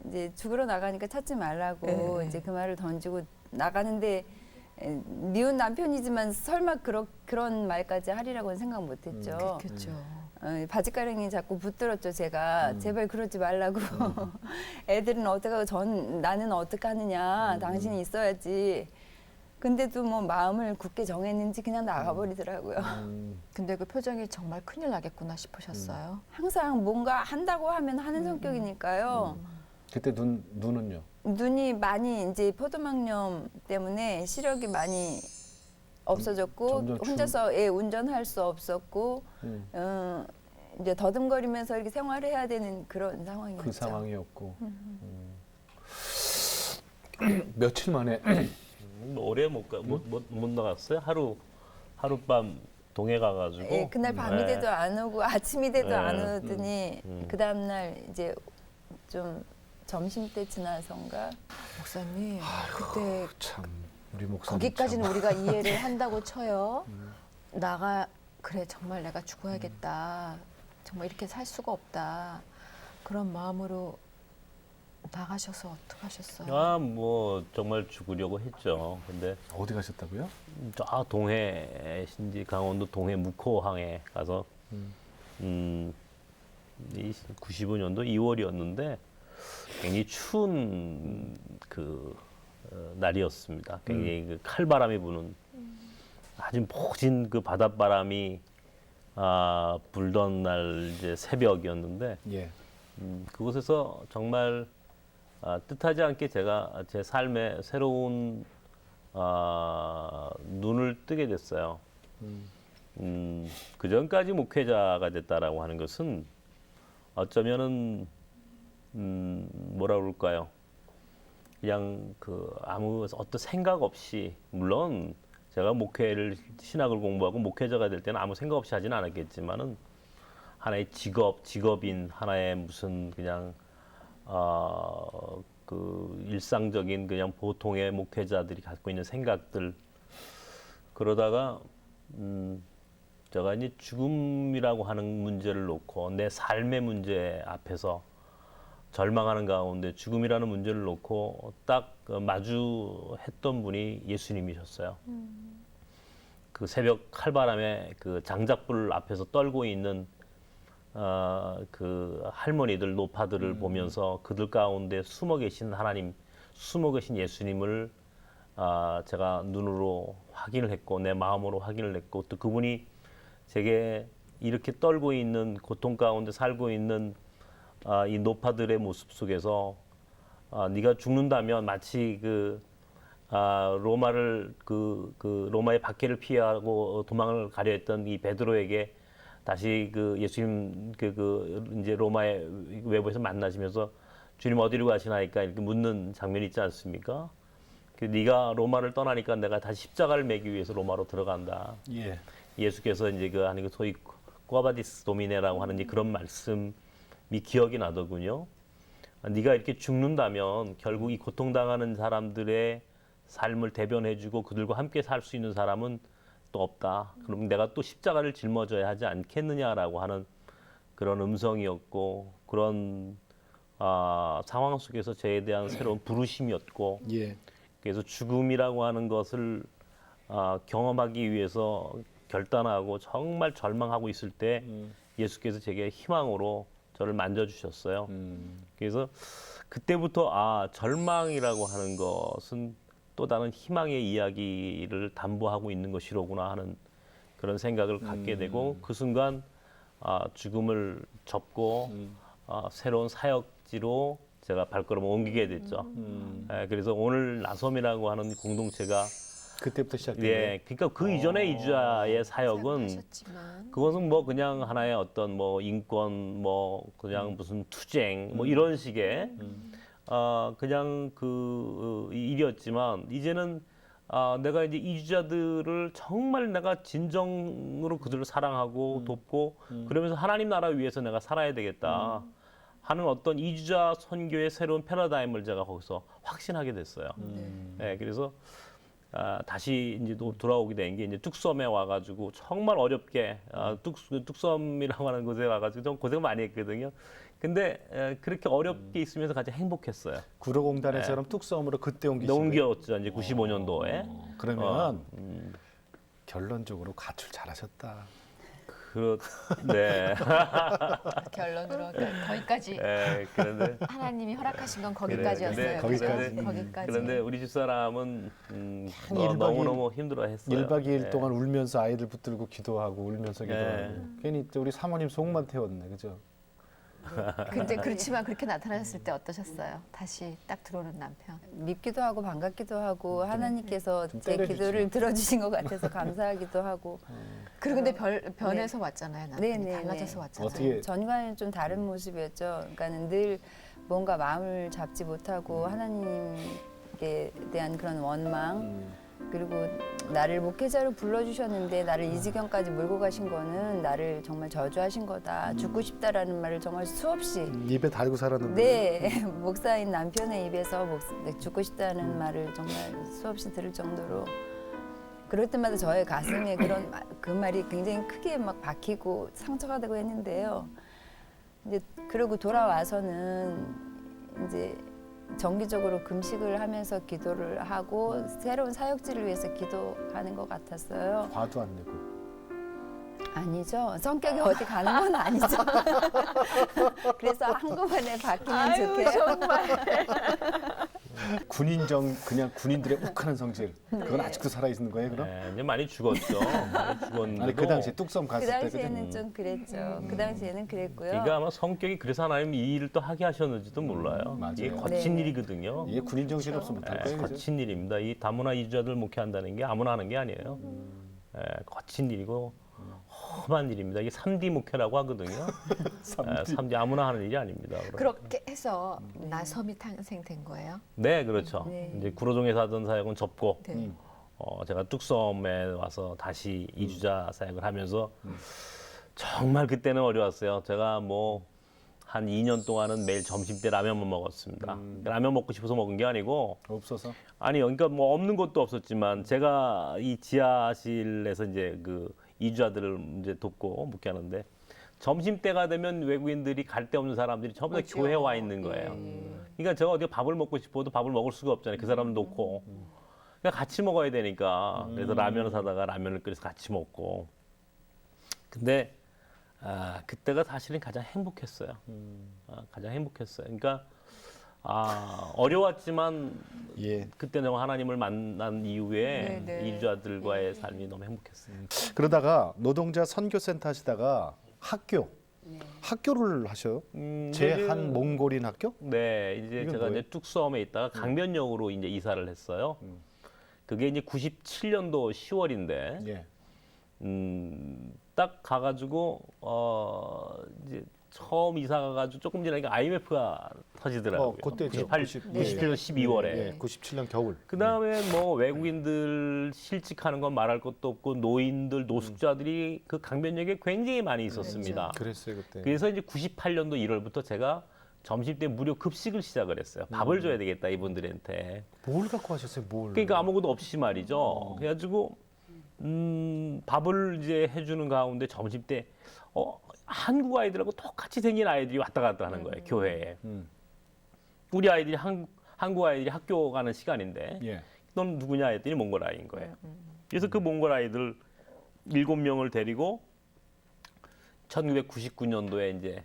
[SPEAKER 5] 이제 죽으러 나가니까 찾지 말라고
[SPEAKER 2] 네.
[SPEAKER 5] 이제 그 말을 던지고 나가는데 미운 남편이지만 설마 그런 말까지 하리라고는 생각 못했죠.
[SPEAKER 2] 그렇죠.
[SPEAKER 5] 바지가랑이 자꾸 붙들었죠. 제가 제발 그러지 말라고. 애들은 어떡하고 나는 어떡하느냐. 당신이 있어야지. 근데도 뭐 마음을 굳게 정했는지 그냥 나가버리더라고요.
[SPEAKER 2] 근데 그 표정이 정말 큰일 나겠구나 싶으셨어요.
[SPEAKER 5] 항상 뭔가 한다고 하면 하는 성격이니까요.
[SPEAKER 3] 그때 눈은요?
[SPEAKER 5] 눈이 많이 이제 포도막염 때문에 시력이 많이 없어졌고
[SPEAKER 3] 점점
[SPEAKER 5] 혼자서 운전할 수 없었고 이제 더듬거리면서 이렇게 생활을 해야 되는 그런 상황이었죠.
[SPEAKER 3] 그 상황이었고 며칠 만에
[SPEAKER 4] 오래 못 나갔어요. 하룻밤 동해 가가지고.
[SPEAKER 5] 예, 그날 밤이 돼도 안 오고 아침이 돼도
[SPEAKER 4] 네.
[SPEAKER 5] 안 오더니 그 다음 날 이제 좀 점심 때 지나선가
[SPEAKER 2] 목사님 그때
[SPEAKER 3] 참 우리 목사님
[SPEAKER 2] 거기까지는
[SPEAKER 3] 참.
[SPEAKER 2] 우리가 이해를 한다고 쳐요. 그래 정말 내가 죽어야겠다. 정말 이렇게 살 수가 없다. 그런 마음으로 나가셔서 어떻게 하셨어요?
[SPEAKER 4] 뭐 정말 죽으려고 했죠. 근데
[SPEAKER 3] 어디 가셨다고요?
[SPEAKER 4] 저 동해 신지 강원도 동해 묵호항에 가서 이 95년도 2월이었는데 굉장히 추운 그 날이었습니다. 굉장히 그 칼바람이 부는 아주 모진 그 바닷바람이 불던 날 이제 새벽이었는데
[SPEAKER 3] 예.
[SPEAKER 4] 그곳에서 정말 뜻하지 않게 제가 제 삶에 새로운 눈을 뜨게 됐어요. 그 전까지 목회자가 됐다라고 하는 것은 어쩌면은 뭐라 그럴까요? 그냥 그 아무 어떤 생각 없이 물론 제가 신학을 공부하고 목회자가 될 때는 아무 생각 없이 하지는 않았겠지만은 하나의 직업인 하나의 무슨 그냥 그 일상적인 그냥 보통의 목회자들이 갖고 있는 생각들 그러다가 제가 이제 죽음이라고 하는 문제를 놓고 내 삶의 문제 앞에서 절망하는 가운데 죽음이라는 문제를 놓고 딱 마주했던 분이 예수님이셨어요. 그 새벽 칼바람에 그 장작불 앞에서 떨고 있는 그 할머니들 노파들을 보면서 그들 가운데 숨어 계신 하나님, 숨어 계신 예수님을 제가 눈으로 확인을 했고 내 마음으로 확인을 했고 또 그분이 제게 이렇게 떨고 있는 고통 가운데 살고 있는 이 노파들의 모습 속에서 네가 죽는다면 마치 그 로마를 그 로마의 박해를 피하고 도망을 가려 했던 이 베드로에게 다시 그 예수님 이제 로마의 외부에서 만나시면서 주님 어디로 가시나이까 이렇게 묻는 장면이 있지 않습니까? 그 네가 로마를 떠나니까 내가 다시 십자가를 매기 위해서 로마로 들어간다.
[SPEAKER 3] 예.
[SPEAKER 4] 예수께서 이제 그 하는 그 소위 꾸아바디스 도미네라고 하는 이제 그런 말씀이 기억이 나더군요. 네가 이렇게 죽는다면 결국 이 고통당하는 사람들의 삶을 대변해주고 그들과 함께 살 수 있는 사람은 또 없다. 그럼 내가 또 십자가를 짊어져야 하지 않겠느냐라고 하는 그런 음성이었고 그런 상황 속에서 저에 대한 새로운 부르심이었고
[SPEAKER 3] 예.
[SPEAKER 4] 그래서 죽음이라고 하는 것을 경험하기 위해서 결단하고 정말 절망하고 있을 때 예수께서 제게 희망으로 저를 만져주셨어요. 그래서 그때부터 절망이라고 하는 것은 또 다른 희망의 이야기를 담보하고 있는 것이로구나 하는 그런 생각을 갖게 되고 그 순간 죽음을 접고 새로운 사역지로 제가 발걸음을 옮기게 됐죠. 그래서 오늘 나섬이라고 하는 공동체가
[SPEAKER 3] 그때부터 시작된
[SPEAKER 4] 예, 그러니까 그 이전의 이주자의 사역은
[SPEAKER 2] 하셨지만
[SPEAKER 4] 그것은 뭐 그냥 하나의 어떤 뭐 인권 뭐 그냥 무슨 투쟁 뭐 이런 식의 그냥 그 일이었지만 이제는 내가 이제 이주자들을 정말 내가 진정으로 그들을 사랑하고 돕고 그러면서 하나님 나라 위해서 내가 살아야 되겠다 하는 어떤 이주자 선교의 새로운 패러다임을 제가 거기서 확신하게 됐어요. 네, 그래서 다시 이제 또 돌아오게 된 게 이제 뚝섬에 와가지고 정말 어렵게 뚝섬이라고 하는 곳에 와가지고 좀 고생 많이 했거든요. 근데 그렇게 어렵게 있으면서 가장 행복했어요.
[SPEAKER 3] 구로공단에처럼 뚝섬으로 그때 옮기신 거예요?
[SPEAKER 4] 넘겼죠. 이제 95년도에.
[SPEAKER 3] 그러면 결론적으로 가출 잘하셨다.
[SPEAKER 4] 네.
[SPEAKER 2] 결론으로 거기까지
[SPEAKER 4] 네, 그런데
[SPEAKER 2] 하나님이 허락하신 건
[SPEAKER 4] 그래,
[SPEAKER 2] 거기까지였어요.
[SPEAKER 3] 근데
[SPEAKER 2] 그죠?
[SPEAKER 3] 거기까지.
[SPEAKER 2] 거기까지.
[SPEAKER 4] 그런데 우리 집사람은
[SPEAKER 3] 일박
[SPEAKER 4] 너무너무 힘들어했어요.
[SPEAKER 3] 1박 2일
[SPEAKER 4] 네.
[SPEAKER 3] 동안 울면서 아이들 붙들고 기도하고 울면서 기도하고
[SPEAKER 4] 네.
[SPEAKER 3] 괜히 또 우리 사모님 속만 태웠네. 그죠?
[SPEAKER 2] 근데 그렇지만 그렇게 나타나셨을 때 어떠셨어요? 다시 딱 들어오는 남편.
[SPEAKER 5] 밉기도 하고 반갑기도 하고 하나님께서
[SPEAKER 3] 좀
[SPEAKER 5] 제
[SPEAKER 3] 때려주지.
[SPEAKER 5] 기도를 들어주신 것 같아서 감사하기도 하고
[SPEAKER 2] 그리고 근데 변해서 왔잖아요. 남편이
[SPEAKER 5] 네네네.
[SPEAKER 2] 달라져서 왔잖아요.
[SPEAKER 3] 어떻게
[SPEAKER 5] 전과는 좀 다른 모습이었죠. 그러니까는 늘 뭔가 마음을 잡지 못하고 하나님께 대한 그런 원망 그리고 나를 목회자로 불러주셨는데 나를 이 지경까지 몰고 가신 거는 나를 정말 저주하신 거다. 죽고 싶다라는 말을 정말 수없이
[SPEAKER 3] 입에 달고 살았는데
[SPEAKER 5] 네 목사인 남편의 입에서 죽고 싶다는 말을 정말 수없이 들을 정도로 그럴 때마다 저의 가슴에 그 말이 굉장히 크게 막 박히고 상처가 되고 했는데요. 이제 그러고 돌아와서는 이제 정기적으로 금식을 하면서 기도를 하고 새로운 사역지를 위해서 기도하는 것 같았어요.
[SPEAKER 3] 화도 안 내고.
[SPEAKER 5] 아니죠. 성격이 어디 가는 건 아니죠. 그래서 한꺼번에 바뀌면 좋겠어요.
[SPEAKER 2] 정말.
[SPEAKER 3] 그냥 군인들의 욱하는 성질. 그건 아직도 살아 있는 거예요, 그럼?
[SPEAKER 4] 네, 이제 많이 죽었죠. 많이 죽었는데.
[SPEAKER 3] 아니 그 당시에 뚝섬
[SPEAKER 5] 그
[SPEAKER 3] 갔을 때
[SPEAKER 5] 당시에는 좀 그랬죠. 그 당시에는 그랬고요.
[SPEAKER 4] 그러니까 아마 성격이 그래서 하나님 이 일을 또 하게 하셨는지도 몰라요.
[SPEAKER 3] 맞아요.
[SPEAKER 4] 이게 거친
[SPEAKER 5] 네.
[SPEAKER 4] 일이거든요.
[SPEAKER 3] 이게 군인 정신 없으면 못할 거예요, 그죠?
[SPEAKER 4] 거친 일입니다. 이 다문화 이주자들 목회한다는 게 아무나 하는 게 아니에요. 거친 일이고 험한 일입니다. 이게 3D 목회라고 하거든요. 3D 아무나 하는 일이 아닙니다.
[SPEAKER 2] 그렇게 해서 나섬이 탄생된 거예요.
[SPEAKER 4] 네, 그렇죠.
[SPEAKER 5] 네.
[SPEAKER 4] 이제 구로종에서 하던 사역은 접고
[SPEAKER 2] 네.
[SPEAKER 4] 제가 뚝섬에 와서 다시 이주자 사역을 하면서 정말 그때는 어려웠어요. 제가 뭐 한 2년 동안은 매일 점심 때 라면만 먹었습니다. 라면 먹고 싶어서 먹은 게 아니고
[SPEAKER 3] 없어서.
[SPEAKER 4] 아니요. 그러니까 뭐 없는 것도 없었지만 제가 이 지하실에서 이제 그 이주자들을 이제 돕고 묵게하는데 점심 때가 되면 외국인들이 갈 데 없는 사람들이 전부 다
[SPEAKER 2] 그렇죠.
[SPEAKER 4] 교회에 와 있는 거예요. 그러니까 제가 어디 밥을 먹고 싶어도 밥을 먹을 수가 없잖아요. 그 사람을 놓고. 그러니까 같이 먹어야 되니까. 그래서 라면을 사다가 라면을 끓여서 같이 먹고. 근데 그때가 사실은 가장 행복했어요. 가장 행복했어요. 그러니까 어려웠지만
[SPEAKER 3] 예.
[SPEAKER 4] 그때 내가 하나님을 만난 이후에
[SPEAKER 2] 네, 네.
[SPEAKER 4] 이주자들과의 삶이 너무 행복했어요.
[SPEAKER 3] 그러다가 노동자 선교센터 하시다가 학교를 하셔요? 제한 몽골인 학교?
[SPEAKER 4] 네, 이제
[SPEAKER 3] 이건
[SPEAKER 4] 제가
[SPEAKER 3] 뭐예요?
[SPEAKER 4] 이제 뚝섬에 있다가 강변역으로 이제 이사를 했어요. 그게 이제 97년도 10월인데
[SPEAKER 3] 예.
[SPEAKER 4] 딱 가가지고 이제 처음 이사 가가지고 조금 지나니까 IMF가 터지더라고요.
[SPEAKER 3] 그때죠.
[SPEAKER 4] 97년 12월에.
[SPEAKER 3] 예, 97년 겨울.
[SPEAKER 4] 그 다음에 뭐 외국인들 실직하는 건 말할 것도 없고 노인들, 노숙자들이 그 강변역에 굉장히 많이 있었습니다.
[SPEAKER 3] 그랬어요 그때.
[SPEAKER 4] 그래서 이제 98년도 1월부터 제가 점심 때 무료 급식을 시작을 했어요. 밥을 줘야 되겠다 이분들한테.
[SPEAKER 3] 뭘 갖고 하셨어요? 뭘?
[SPEAKER 4] 그러니까 아무것도 없이 말이죠. 그래가지고 밥을 이제 해주는 가운데 점심 때 한국 아이들하고 똑같이 생긴 아이들이 왔다 갔다 하는 거예요 교회에. 우리 아이들이 한국 아이들이 학교 가는 시간인데
[SPEAKER 3] 예.
[SPEAKER 4] 넌 누구냐 했더니 몽골 아이인 거예요. 그래서 그 몽골 아이들 7명을 데리고 1999년도에 이제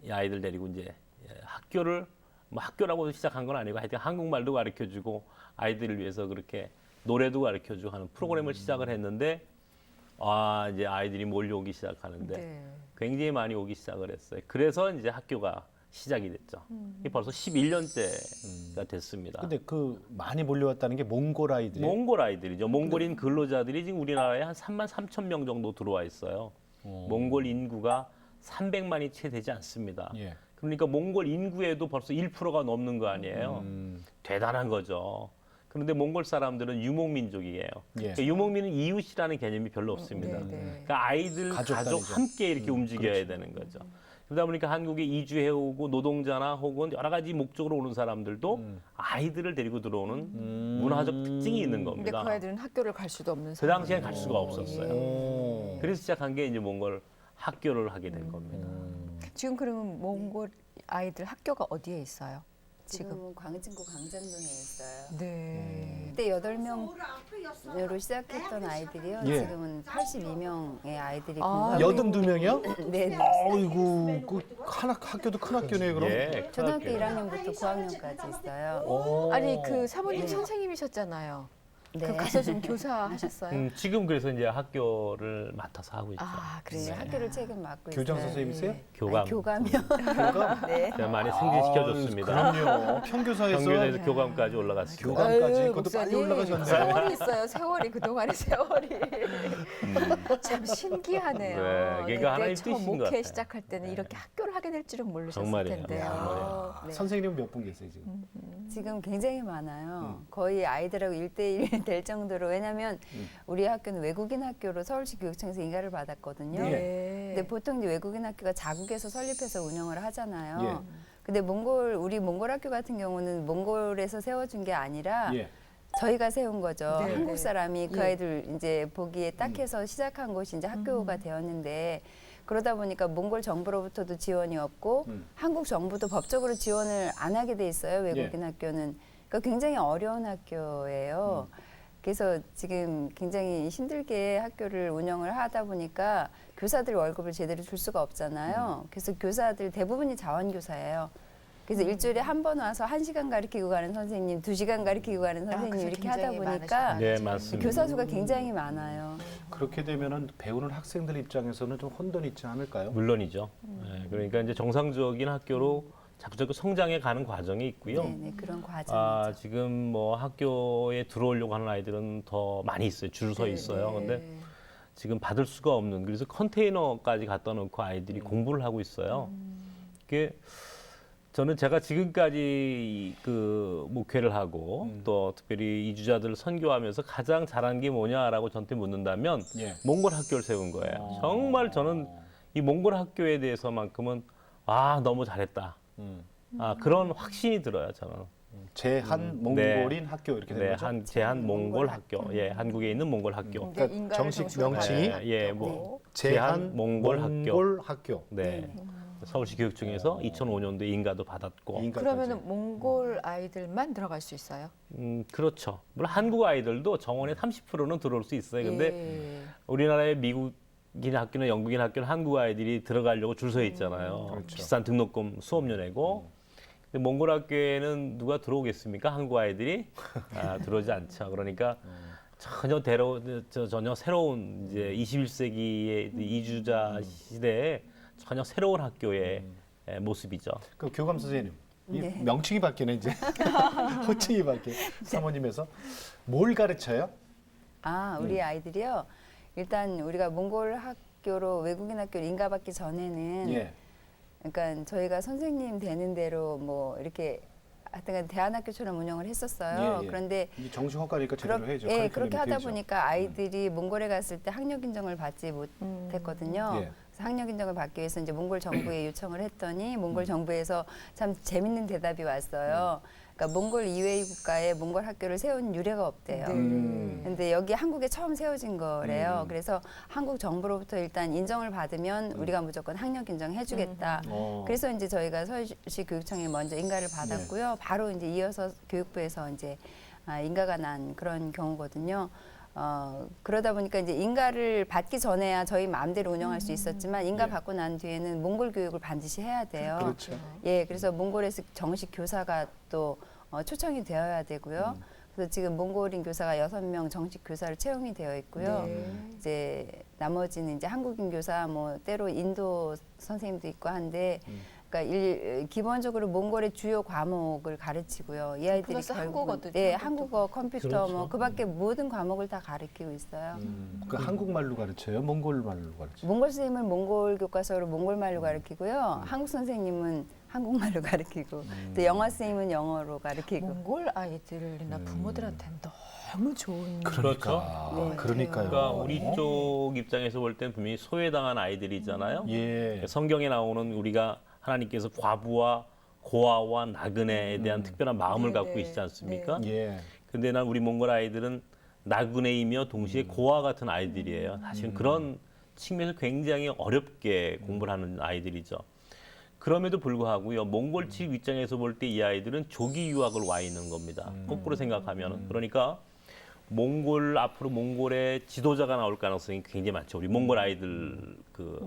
[SPEAKER 4] 이 아이들 데리고 이제 학교를 뭐 학교라고 시작한 건 아니고 하여튼 한국말도 가르쳐주고 아이들을 위해서 그렇게 노래도 가르쳐주고 하는 프로그램을 시작을 했는데 이제 아이들이 몰려오기 시작하는데
[SPEAKER 2] 네.
[SPEAKER 4] 굉장히 많이 오기 시작을 했어요. 그래서 이제 학교가 시작이 됐죠. 이게 벌써 11년째가 됐습니다.
[SPEAKER 3] 근데 그 많이 몰려왔다는 게 몽골 아이들이.
[SPEAKER 4] 몽골 아이들이죠. 몽골인 근로자들이 지금 우리나라에 한 3만 3천 명 정도 들어와 있어요. 몽골 인구가 300만이 채 되지 않습니다.
[SPEAKER 3] 예.
[SPEAKER 4] 그러니까 몽골 인구에도 벌써 1%가 넘는 거 아니에요. 대단한 거죠. 그런데 몽골 사람들은 유목민족이에요.
[SPEAKER 3] 예.
[SPEAKER 4] 그러니까 유목민은 이웃이라는 개념이 별로 없습니다.
[SPEAKER 2] 네.
[SPEAKER 4] 그러니까 아이들,
[SPEAKER 3] 가족
[SPEAKER 4] 가족
[SPEAKER 3] 단위죠.
[SPEAKER 4] 함께 이렇게 움직여야 되는 거죠. 그러다 보니까 한국에 이주해오고 노동자나 혹은 여러 가지 목적으로 오는 사람들도 아이들을 데리고 들어오는 문화적 특징이 있는
[SPEAKER 2] 근데
[SPEAKER 4] 겁니다.
[SPEAKER 2] 그 아이들은 학교를 갈 수도 없는
[SPEAKER 4] 그 당시엔 갈 수가
[SPEAKER 2] 예.
[SPEAKER 4] 없었어요. 그래서 시작한 게 이제 몽골 학교를 하게 된 겁니다.
[SPEAKER 2] 지금 그러면 몽골 아이들 학교가 어디에 있어요?
[SPEAKER 5] 지금은 광진구 광장동에 있어요.
[SPEAKER 2] 네.
[SPEAKER 5] 그때 8명으로 시작했던 아이들이요.
[SPEAKER 3] 예.
[SPEAKER 5] 지금은 82명의 아이들이
[SPEAKER 2] 아,
[SPEAKER 5] 공부하고
[SPEAKER 3] 82명이요?
[SPEAKER 5] 네, 네.
[SPEAKER 3] 어이구, 그 학교도 큰 학교네 그럼.
[SPEAKER 4] 예,
[SPEAKER 5] 초등학교
[SPEAKER 4] 큰 학교예요.
[SPEAKER 5] 1학년부터 9학년까지 있어요.
[SPEAKER 3] 오.
[SPEAKER 2] 아니 그 사모님 선생님이셨잖아요.
[SPEAKER 5] 네.
[SPEAKER 2] 그 가서 좀 교사하셨어요?
[SPEAKER 4] 지금 그래서 이제 학교를 맡아서 하고 있죠.
[SPEAKER 2] 아,
[SPEAKER 5] 네,
[SPEAKER 2] 그래요.
[SPEAKER 5] 학교를 책임 맡고
[SPEAKER 3] 교장
[SPEAKER 5] 있어요.
[SPEAKER 3] 선생님이세요?
[SPEAKER 4] 교감.
[SPEAKER 5] 아니, 교감이요.
[SPEAKER 3] 교감?
[SPEAKER 5] 네.
[SPEAKER 4] 제가 많이 승진시켜줬습니다.
[SPEAKER 3] 그럼요. 평교사에서
[SPEAKER 4] 평균에서 교감까지 올라갔습니다.
[SPEAKER 3] 교감까지
[SPEAKER 2] 아유,
[SPEAKER 3] 그것도 빨리
[SPEAKER 2] 목사님,
[SPEAKER 3] 올라가셨네.
[SPEAKER 2] 세월이 있어요. 세월이 그동안의 세월이 참 신기하네요.
[SPEAKER 4] 네, 그러니까 하나의
[SPEAKER 2] 처음
[SPEAKER 4] 뜻인 것
[SPEAKER 2] 목회
[SPEAKER 4] 같아요.
[SPEAKER 2] 시작할 때는 이렇게 학교를 하게 될 줄은 모르셨을
[SPEAKER 4] 정말이에요.
[SPEAKER 2] 텐데요.
[SPEAKER 4] 정말이에요.
[SPEAKER 2] 네.
[SPEAKER 3] 선생님 몇 분 계세요 지금?
[SPEAKER 5] 지금 굉장히 많아요. 거의 아이들하고 1대1 될 정도로. 왜냐하면 우리 학교는 외국인 학교로 서울시 교육청에서 인가를 받았거든요.
[SPEAKER 2] 네.
[SPEAKER 5] 근데 보통 이제 외국인 학교가 자국에서 설립해서 운영을 하잖아요.
[SPEAKER 3] 예.
[SPEAKER 5] 근데 우리 몽골 학교 같은 경우는 몽골에서 세워준 게 아니라
[SPEAKER 3] 예.
[SPEAKER 5] 저희가 세운 거죠.
[SPEAKER 2] 네.
[SPEAKER 5] 한국 사람이 그
[SPEAKER 2] 예.
[SPEAKER 5] 아이들 이제 보기에 딱 해서 시작한 곳이 이제 학교가 되었는데 그러다 보니까 몽골 정부로부터도 지원이 없고 한국 정부도 법적으로 지원을 안 하게 돼 있어요. 외국인 학교는. 그러니까 굉장히 어려운 학교예요. 그래서 지금 굉장히 힘들게 학교를 운영을 하다 보니까 교사들 월급을 제대로 줄 수가 없잖아요. 그래서 교사들 대부분이 자원교사예요. 그래서 일주일에 한 번 와서 1시간 가르치고 가는 선생님, 2시간 가르치고 가는 선생님
[SPEAKER 2] 그래서
[SPEAKER 5] 이렇게 하다
[SPEAKER 2] 굉장히
[SPEAKER 5] 보니까
[SPEAKER 2] 많으시구나.
[SPEAKER 4] 네, 맞습니다.
[SPEAKER 5] 교사 수가 굉장히 많아요.
[SPEAKER 3] 그렇게 되면은 배우는 학생들 입장에서는 좀 혼돈이 있지 않을까요?
[SPEAKER 4] 물론이죠. 예, 그러니까 이제 정상적인 학교로 자꾸자꾸 성장해 가는 과정이 있고요.
[SPEAKER 5] 네, 그런 과정이죠.
[SPEAKER 4] 아, 지금 뭐 학교에 들어오려고 하는 아이들은 더 많이 있어요. 줄 서 있어요. 근데 지금 받을 수가 없는, 그래서 컨테이너까지 갖다 놓고 아이들이 공부를 하고 있어요. 그게 저는 제가 지금까지 그 목회를 하고 또 특별히 이주자들을 선교하면서 가장 잘한 게 뭐냐라고 저한테 묻는다면
[SPEAKER 3] 예.
[SPEAKER 4] 몽골 학교를 세운 거예요. 정말 저는 이 몽골 학교에 대해서만큼은 너무 잘했다. 그런 확신이 들어요, 저는.
[SPEAKER 3] 제한 몽골인 학교 이렇게 되는
[SPEAKER 4] 네,
[SPEAKER 3] 거죠?
[SPEAKER 4] 제한 몽골 학교. 예, 한국에 있는 몽골 학교.
[SPEAKER 2] 이제 인가를
[SPEAKER 3] 정식
[SPEAKER 2] 정식으로
[SPEAKER 3] 명칭이
[SPEAKER 2] 받는
[SPEAKER 4] 예,
[SPEAKER 2] 학교고.
[SPEAKER 4] 뭐
[SPEAKER 3] 제한
[SPEAKER 4] 몽골 학교.
[SPEAKER 3] 학교.
[SPEAKER 4] 네. 서울시 교육청에서 2005년도에 인가도 받았고.
[SPEAKER 3] 인가까지.
[SPEAKER 2] 그러면은 몽골 아이들만 들어갈 수 있어요?
[SPEAKER 4] 그렇죠. 물론 한국 아이들도 정원의 30%는 들어올 수 있어요. 근데
[SPEAKER 2] 예.
[SPEAKER 4] 우리나라의 미국인 학교나 영국인 학교는 한국 아이들이 들어가려고 줄 서 있잖아요.
[SPEAKER 3] 그렇죠.
[SPEAKER 4] 비싼 등록금 수업료 내고. 근데 몽골 학교에는 누가 들어오겠습니까? 한국 아이들이 들어오지 않죠. 그러니까 전혀 새로운 이제 21세기의 이주자 시대에 전혀 새로운 학교의 모습이죠.
[SPEAKER 3] 그 교감 선생님, 이
[SPEAKER 5] 네.
[SPEAKER 3] 명칭이 바뀌네 이제. 호칭이 바뀌어. 사모님에서 뭘 가르쳐요?
[SPEAKER 5] 우리 아이들이요. 일단 우리가 몽골 학교로 외국인 학교로 인가받기 전에는
[SPEAKER 3] 예.
[SPEAKER 5] 그러니까 저희가 선생님 되는 대로 뭐 이렇게 하여튼 대안학교처럼 운영을 했었어요.
[SPEAKER 3] 예, 예.
[SPEAKER 5] 그런데
[SPEAKER 3] 이제 정식 허가니까 제대로 해야죠.
[SPEAKER 5] 예,
[SPEAKER 3] 커리큘럼이
[SPEAKER 5] 그렇게 하다
[SPEAKER 3] 되죠.
[SPEAKER 5] 보니까 아이들이 몽골에 갔을 때 학력 인정을 받지 못했거든요.
[SPEAKER 3] 예.
[SPEAKER 5] 그래서 학력 인정을 받기 위해서 이제 몽골 정부에 요청을 했더니 몽골 정부에서 참 재밌는 대답이 왔어요. 그러니까 몽골 이외의 국가에 몽골 학교를 세운 유례가 없대요. 근데 여기 한국에 처음 세워진 거래요. 그래서 한국 정부로부터 일단 인정을 받으면 우리가 무조건 학력 인정해주겠다. 그래서 이제 저희가 서울시 교육청에 먼저 인가를 받았고요. 바로 이제 이어서 교육부에서 이제 인가가 난 그런 경우거든요. 그러다 보니까 이제 인가를 받기 전에야 저희 마음대로 운영할 수 있었지만 인가
[SPEAKER 3] 예.
[SPEAKER 5] 받고 난 뒤에는 몽골 교육을 반드시 해야 돼요.
[SPEAKER 3] 그렇죠.
[SPEAKER 5] 예, 그래서 몽골에서 정식 교사가 또 초청이 되어야 되고요. 그래서 지금 몽골인 교사가 6명 정식 교사를 채용이 되어 있고요.
[SPEAKER 2] 네.
[SPEAKER 5] 이제 나머지는 이제 한국인 교사 뭐 때로 인도 선생님도 있고 한데 그러니까 기본적으로 몽골의 주요 과목을 가르치고요. 이 아이들이
[SPEAKER 2] 플러스 한국어도
[SPEAKER 5] 예,
[SPEAKER 2] 좀
[SPEAKER 5] 한국어, 컴퓨터
[SPEAKER 4] 그렇죠.
[SPEAKER 5] 뭐 그밖에 모든 과목을 다 가르치고 있어요.
[SPEAKER 3] 그 한국말로 가르쳐요? 몽골말로 가르쳐요?
[SPEAKER 5] 몽골 선생님은 몽골 교과서로 몽골말로 가르치고요. 한국 선생님은 한국말로 가르치고 또 영어 선생님은 영어로 가르치고
[SPEAKER 2] 몽골 아이들이나 부모들한테는 너무 좋은
[SPEAKER 3] 그러니까.
[SPEAKER 5] 네.
[SPEAKER 3] 그러니까요.
[SPEAKER 4] 그러니까 우리 쪽 입장에서 볼 때는 분명히 소외당한 아이들이잖아요.
[SPEAKER 3] 예.
[SPEAKER 4] 성경에 나오는 우리가 하나님께서 과부와 고아와 나그네에 대한 특별한 마음을
[SPEAKER 2] 네,
[SPEAKER 4] 갖고
[SPEAKER 2] 네.
[SPEAKER 4] 계시지 않습니까?
[SPEAKER 3] 예.
[SPEAKER 4] 근데 난 우리 몽골 아이들은 나그네이며 동시에 고아 같은 아이들이에요. 사실은 그런 측면에서 굉장히 어렵게 공부를 하는 아이들이죠. 그럼에도 불구하고요, 몽골 측 입장에서 볼 때 이 아이들은 조기 유학을 와 있는 겁니다. 거꾸로 생각하면은. 그러니까 앞으로 몽골의 지도자가 나올 가능성이 굉장히 많죠. 우리 몽골 아이들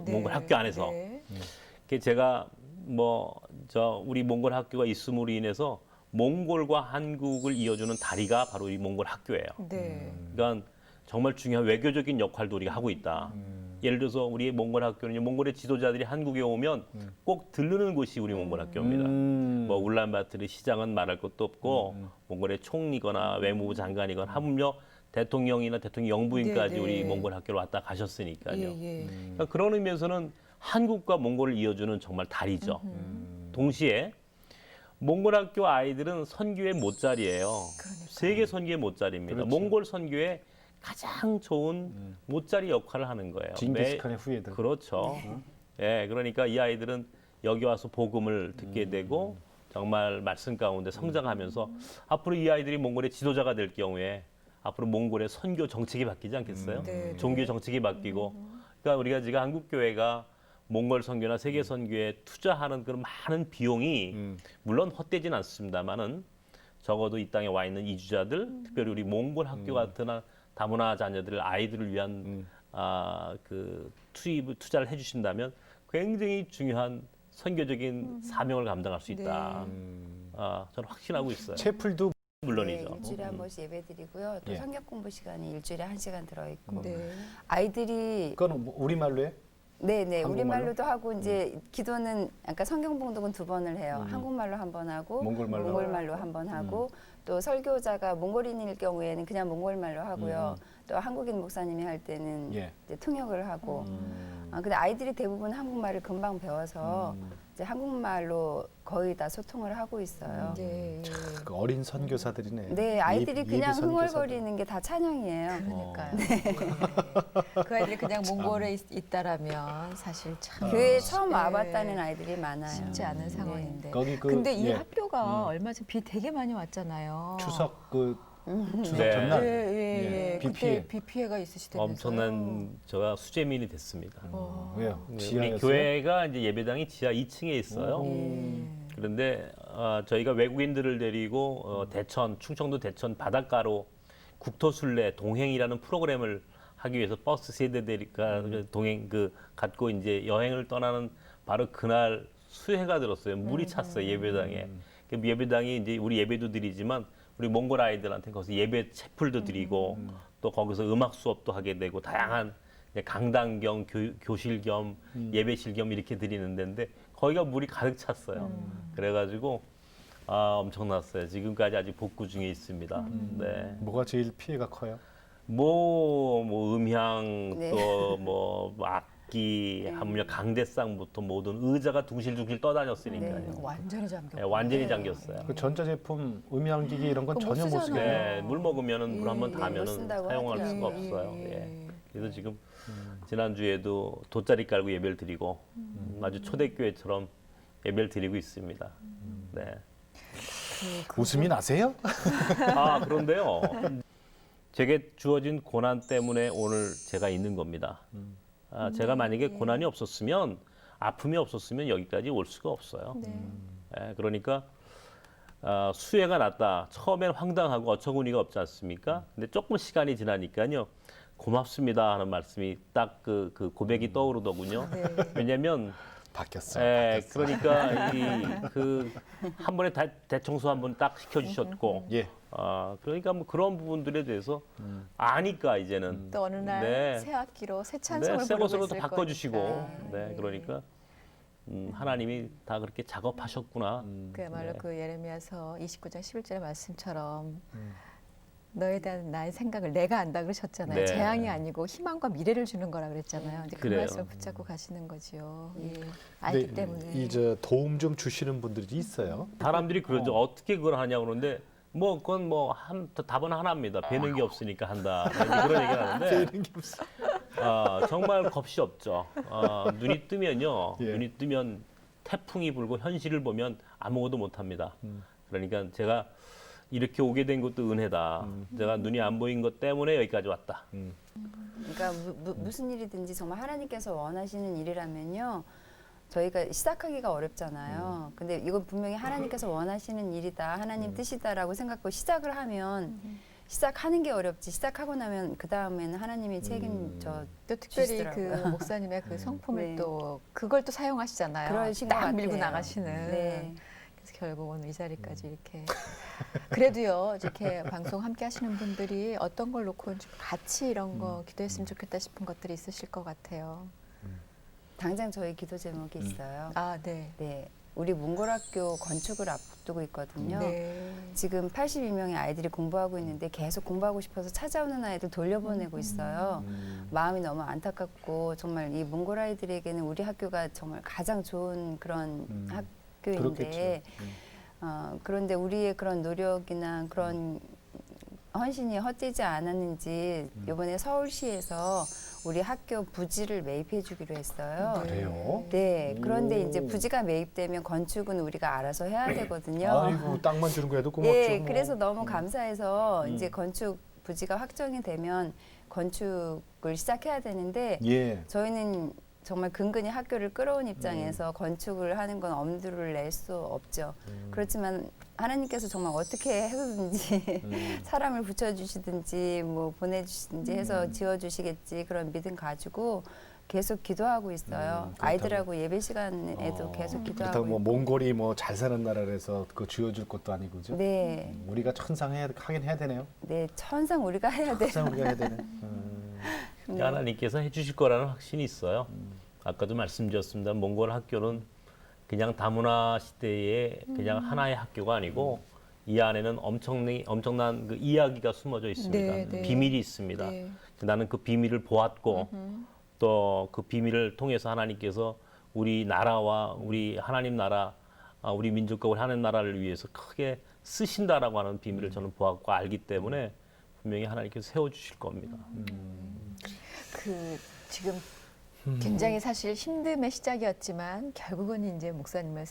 [SPEAKER 2] 네,
[SPEAKER 4] 몽골 학교 안에서.
[SPEAKER 2] 네.
[SPEAKER 4] 그 제가 우리 몽골 학교가 있음으로 인해서 몽골과 한국을 이어주는 다리가 바로 이 몽골 학교예요.
[SPEAKER 2] 네.
[SPEAKER 4] 그러니까 정말 중요한 외교적인 역할도 우리가 하고 있다. 예를 들어서 우리 몽골 학교는 몽골의 지도자들이 한국에 오면 꼭 들르는 곳이 우리 몽골 학교입니다. 뭐 울란바토르 시장은 말할 것도 없고 몽골의 총리거나 외무부 장관이거나 하물며 대통령이나 대통령 영부인까지
[SPEAKER 2] 네, 네.
[SPEAKER 4] 우리 몽골 학교로 왔다 가셨으니까요.
[SPEAKER 2] 예, 예.
[SPEAKER 4] 그러니까 그런 의미에서는 한국과 몽골을 이어주는 정말 다리죠. 동시에 몽골 학교 아이들은 선교의 모짜리예요. 세계 선교의 모짜리입니다.
[SPEAKER 3] 그렇죠.
[SPEAKER 4] 몽골 선교의 가장 좋은 모짜리 역할을 하는 거예요.
[SPEAKER 3] 징기스칸의 후예들.
[SPEAKER 4] 그렇죠. 예, 그러니까 이 아이들은 여기 와서 복음을 듣게 되고 정말 말씀 가운데 성장하면서 앞으로 이 아이들이 몽골의 지도자가 될 경우에 앞으로 몽골의 선교 정책이 바뀌지 않겠어요?
[SPEAKER 2] 네,
[SPEAKER 4] 종교 정책이 바뀌고, 그러니까 우리가 지금 한국 교회가 몽골 선교나 세계 선교에 투자하는 그런 많은 비용이 물론 헛되진 않습니다만은 적어도 이 땅에 와 있는 이주자들, 특별히 우리 몽골 학교 같은 다문화 자녀들 아이들을 위한 투자를 해주신다면 굉장히 중요한 선교적인 사명을 감당할 수 있다. 저는 확신하고 있어요.
[SPEAKER 3] 채플도
[SPEAKER 4] 물론이죠.
[SPEAKER 5] 네, 일주일에 한 번씩 예배드리고요. 또
[SPEAKER 3] 예.
[SPEAKER 5] 성경 공부 시간이 일주일에 1시간 들어있고
[SPEAKER 2] 네.
[SPEAKER 5] 아이들이
[SPEAKER 3] 그건 뭐 우리말로 해?
[SPEAKER 5] 네네
[SPEAKER 3] 한국말로?
[SPEAKER 5] 우리말로도 하고 이제 기도는 아까 성경 봉독은 2번을 해요. 한국말로 한 번 하고
[SPEAKER 3] 몽골말로
[SPEAKER 5] 한 번 하고 또 설교자가 몽골인일 경우에는 그냥 몽골말로 하고요. 또 한국인 목사님이 할 때는
[SPEAKER 3] 예.
[SPEAKER 5] 이제 통역을 하고. 근데 아이들이 대부분 한국말을 금방 배워서 이제 한국말로 거의 다 소통을 하고 있어요.
[SPEAKER 2] 네.
[SPEAKER 3] 그 어린 선교사들이네.
[SPEAKER 5] 네, 아이들이
[SPEAKER 3] 예비
[SPEAKER 5] 그냥
[SPEAKER 3] 선교사들.
[SPEAKER 5] 흥얼거리는 게 다 찬양이에요.
[SPEAKER 2] 그러니까요. 그 아이들이 그냥 몽골에 있다라면 사실 참
[SPEAKER 5] 교회에 처음
[SPEAKER 2] 네.
[SPEAKER 5] 와봤다는 아이들이 많아요.
[SPEAKER 2] 쉽지 않은 상황인데.
[SPEAKER 3] 거기
[SPEAKER 2] 근데 이
[SPEAKER 3] 예.
[SPEAKER 2] 학교가 얼마 전 비 되게 많이 왔잖아요.
[SPEAKER 3] 추석 추석
[SPEAKER 4] 네.
[SPEAKER 3] 전날
[SPEAKER 2] 예.
[SPEAKER 3] 비
[SPEAKER 2] 그때
[SPEAKER 3] 피해.
[SPEAKER 2] 비 피해가 있으시다면서요.
[SPEAKER 4] 엄청난 제가 수재민이 됐습니다.
[SPEAKER 3] 왜요?
[SPEAKER 4] 우리
[SPEAKER 3] 지하였어요?
[SPEAKER 4] 교회가 이제 예배당이 지하 2층에 있어요.
[SPEAKER 2] 예.
[SPEAKER 4] 그런데 저희가 외국인들을 데리고 대천, 충청도 대천 바닷가로 국토순례 동행이라는 프로그램을 하기 위해서 버스 세대들과 동행 갖고 이제 여행을 떠나는 바로 그날 수해가 들었어요. 물이 찼어요 예배당에. 그 예배당이 이제 우리 예배도 드리지만 우리 몽골 아이들한테 거기서 예배 채플도 드리고 또 거기서 음악 수업도 하게 되고 다양한 이제 강당 겸 교실 겸 예배실 겸 이렇게 드리는 데인데 거기가 물이 가득 찼어요. 그래가지고 엄청났어요. 지금까지 아직 복구 중에 있습니다. 네.
[SPEAKER 3] 뭐가 제일 피해가 커요?
[SPEAKER 4] 뭐 음향
[SPEAKER 5] 네.
[SPEAKER 4] 또 뭐 악기 하물며 강대상부터 모든 의자가 둥실둥실 떠다녔으니까요.
[SPEAKER 5] 네.
[SPEAKER 2] 완전히 잠겨.
[SPEAKER 4] 네, 완전히 잠겼어요.
[SPEAKER 3] 그 전자제품 음향기기 이런 건
[SPEAKER 2] 그거 못
[SPEAKER 3] 전혀 못 쓰게.
[SPEAKER 2] 쓰잖아요.
[SPEAKER 4] 네, 물 먹으면은 물 한번
[SPEAKER 5] 못
[SPEAKER 4] 닿으면은
[SPEAKER 5] 쓴다고
[SPEAKER 4] 사용할 수가
[SPEAKER 5] 하더라고요.
[SPEAKER 4] 없어요. 예. 그래서 지금 지난 주에도 돗자리 깔고 예배를 드리고 아주 초대교회처럼 예배를 드리고 있습니다. 네.
[SPEAKER 3] 웃음이 나세요?
[SPEAKER 4] 그런데요. 제게 주어진 고난 때문에 오늘 제가 있는 겁니다. 제가 만약에 고난이 없었으면 아픔이 없었으면 여기까지 올 수가 없어요. 예, 그러니까 수해가 났다. 처음엔 황당하고 어처구니가 없지 않습니까? 근데 조금 시간이 지나니까요. 고맙습니다 하는 말씀이 딱 그 고백이 떠오르더군요. 왜냐면
[SPEAKER 3] 바뀌었어요.
[SPEAKER 4] 그러니까 한 번에 대청소 한 번 딱 시켜주셨고,
[SPEAKER 3] 예.
[SPEAKER 4] 그러니까 뭐 그런 부분들에 대해서 아니까 이제는
[SPEAKER 2] 또 어느 날
[SPEAKER 4] 네.
[SPEAKER 2] 새 학기로 새
[SPEAKER 4] 네,
[SPEAKER 2] 찬송을
[SPEAKER 4] 새
[SPEAKER 2] 부르고
[SPEAKER 4] 것으로
[SPEAKER 2] 있을
[SPEAKER 4] 또 바꿔주시고,
[SPEAKER 2] 거니까.
[SPEAKER 4] 네, 그러니까 하나님이 다 그렇게 작업하셨구나.
[SPEAKER 2] 그야말로
[SPEAKER 4] 네.
[SPEAKER 2] 그 예레미야서 29장 11절의 말씀처럼 너에 대한 나의 생각을 내가 안다 그러셨잖아요.
[SPEAKER 4] 네.
[SPEAKER 2] 재앙이 아니고 희망과 미래를 주는 거라 그랬잖아요. 이제 그
[SPEAKER 4] 그래요.
[SPEAKER 2] 말씀을 붙잡고 가시는 거죠. 예. 알기
[SPEAKER 3] 근데
[SPEAKER 2] 때문에.
[SPEAKER 3] 이제 도움 좀 주시는 분들이 있어요.
[SPEAKER 4] 사람들이 그러죠. 어떻게 그걸 하냐고 그러는데 뭐 그건 뭐 답은 하나입니다. 배는 게 없으니까 한다. 그런 얘기를 하는데 정말 겁이 없죠. 눈이 뜨면요.
[SPEAKER 3] 예.
[SPEAKER 4] 눈이 뜨면 태풍이 불고 현실을 보면 아무것도 못합니다. 그러니까 제가 이렇게 오게 된 것도 은혜다. 제가 눈이 안 보인 것 때문에 여기까지 왔다.
[SPEAKER 5] 그러니까 무슨 일이든지 정말 하나님께서 원하시는 일이라면요. 저희가 시작하기가 어렵잖아요. 근데 이건 분명히 하나님께서 원하시는 일이다. 하나님 뜻이다라고 생각하고 시작을 하면 시작하는 게 어렵지. 시작하고 나면 그 다음에는 하나님이 책임져
[SPEAKER 2] 또 특별히
[SPEAKER 5] 주시더라고요.
[SPEAKER 2] 그 목사님의 그 성품을
[SPEAKER 5] 네.
[SPEAKER 2] 또 그걸 또 사용하시잖아요.
[SPEAKER 5] 그러신 것
[SPEAKER 2] 딱 밀고
[SPEAKER 5] 같아요.
[SPEAKER 2] 나가시는.
[SPEAKER 5] 네.
[SPEAKER 2] 그래서 결국 오늘 이 자리까지 이렇게 그래도요 이렇게 방송 함께 하시는 분들이 어떤 걸 놓고 좀 같이 이런 거 기도했으면 좋겠다 싶은 것들이 있으실 것 같아요.
[SPEAKER 5] 당장 저희 기도 제목이 있어요.
[SPEAKER 2] 아, 네.
[SPEAKER 5] 네. 우리 몽골학교 건축을 앞두고 있거든요.
[SPEAKER 2] 네.
[SPEAKER 5] 지금 82명의 아이들이 공부하고 있는데 계속 공부하고 싶어서 찾아오는 아이들 돌려보내고 있어요. 마음이 너무 안타깝고 정말 이 몽골 아이들에게는 우리 학교가 정말 가장 좋은 그런 학교인데 그런데 우리의 그런 노력이나 그런 헌신이 헛되지 않았는지 이번에 서울시에서 우리 학교 부지를 매입해 주기로 했어요.
[SPEAKER 3] 그래요?
[SPEAKER 5] 네. 그런데
[SPEAKER 3] 오.
[SPEAKER 5] 이제 부지가 매입되면 건축은 우리가 알아서 해야 되거든요.
[SPEAKER 3] 아이고 땅만 주는 거에도 고맙죠.
[SPEAKER 5] 예,
[SPEAKER 3] 뭐.
[SPEAKER 5] 그래서 너무 감사해서 이제 건축 부지가 확정이 되면 건축을 시작해야 되는데
[SPEAKER 3] 예.
[SPEAKER 5] 저희는 정말 근근히 학교를 끌어온 입장에서 건축을 하는 건 엄두를 낼 수 없죠. 그렇지만 하나님께서 정말 어떻게 해서든지 사람을 붙여주시든지 뭐 보내주시든지 해서 지어주시겠지 그런 믿음 가지고 계속 기도하고 있어요. 아이들하고 예배 시간에도 계속 기도하고
[SPEAKER 3] 그렇다고 뭐
[SPEAKER 5] 있고.
[SPEAKER 3] 몽골이 뭐 잘 사는 나라라서 그거 쥐어줄 것도 아니고 그죠?
[SPEAKER 5] 네,
[SPEAKER 3] 우리가 하긴 해야 되네요.
[SPEAKER 5] 네 천상 우리가 해야 돼요.
[SPEAKER 3] 항상 우리가 해야 되네.
[SPEAKER 4] 하나님께서 해주실 거라는 확신이 있어요. 아까도 말씀드렸습니다. 몽골 학교는 그냥 다문화 시대의 그냥 하나의 학교가 아니고 이 안에는 엄청난 그 이야기가 숨어져 있습니다.
[SPEAKER 2] 네, 네.
[SPEAKER 4] 비밀이 있습니다.
[SPEAKER 2] 네.
[SPEAKER 4] 나는 그 비밀을 보았고 또 그 비밀을 통해서 하나님께서 우리 나라와 우리 하나님 나라, 우리 민족과 우리 하나님 나라를 위해서 크게 쓰신다라고 하는 비밀을 저는 보았고 알기 때문에 분명히 하나님께서 세워주실 겁니다.
[SPEAKER 2] 그 지금 굉장히 사실 힘듦의 시작이었지만 결국은 이제 목사님을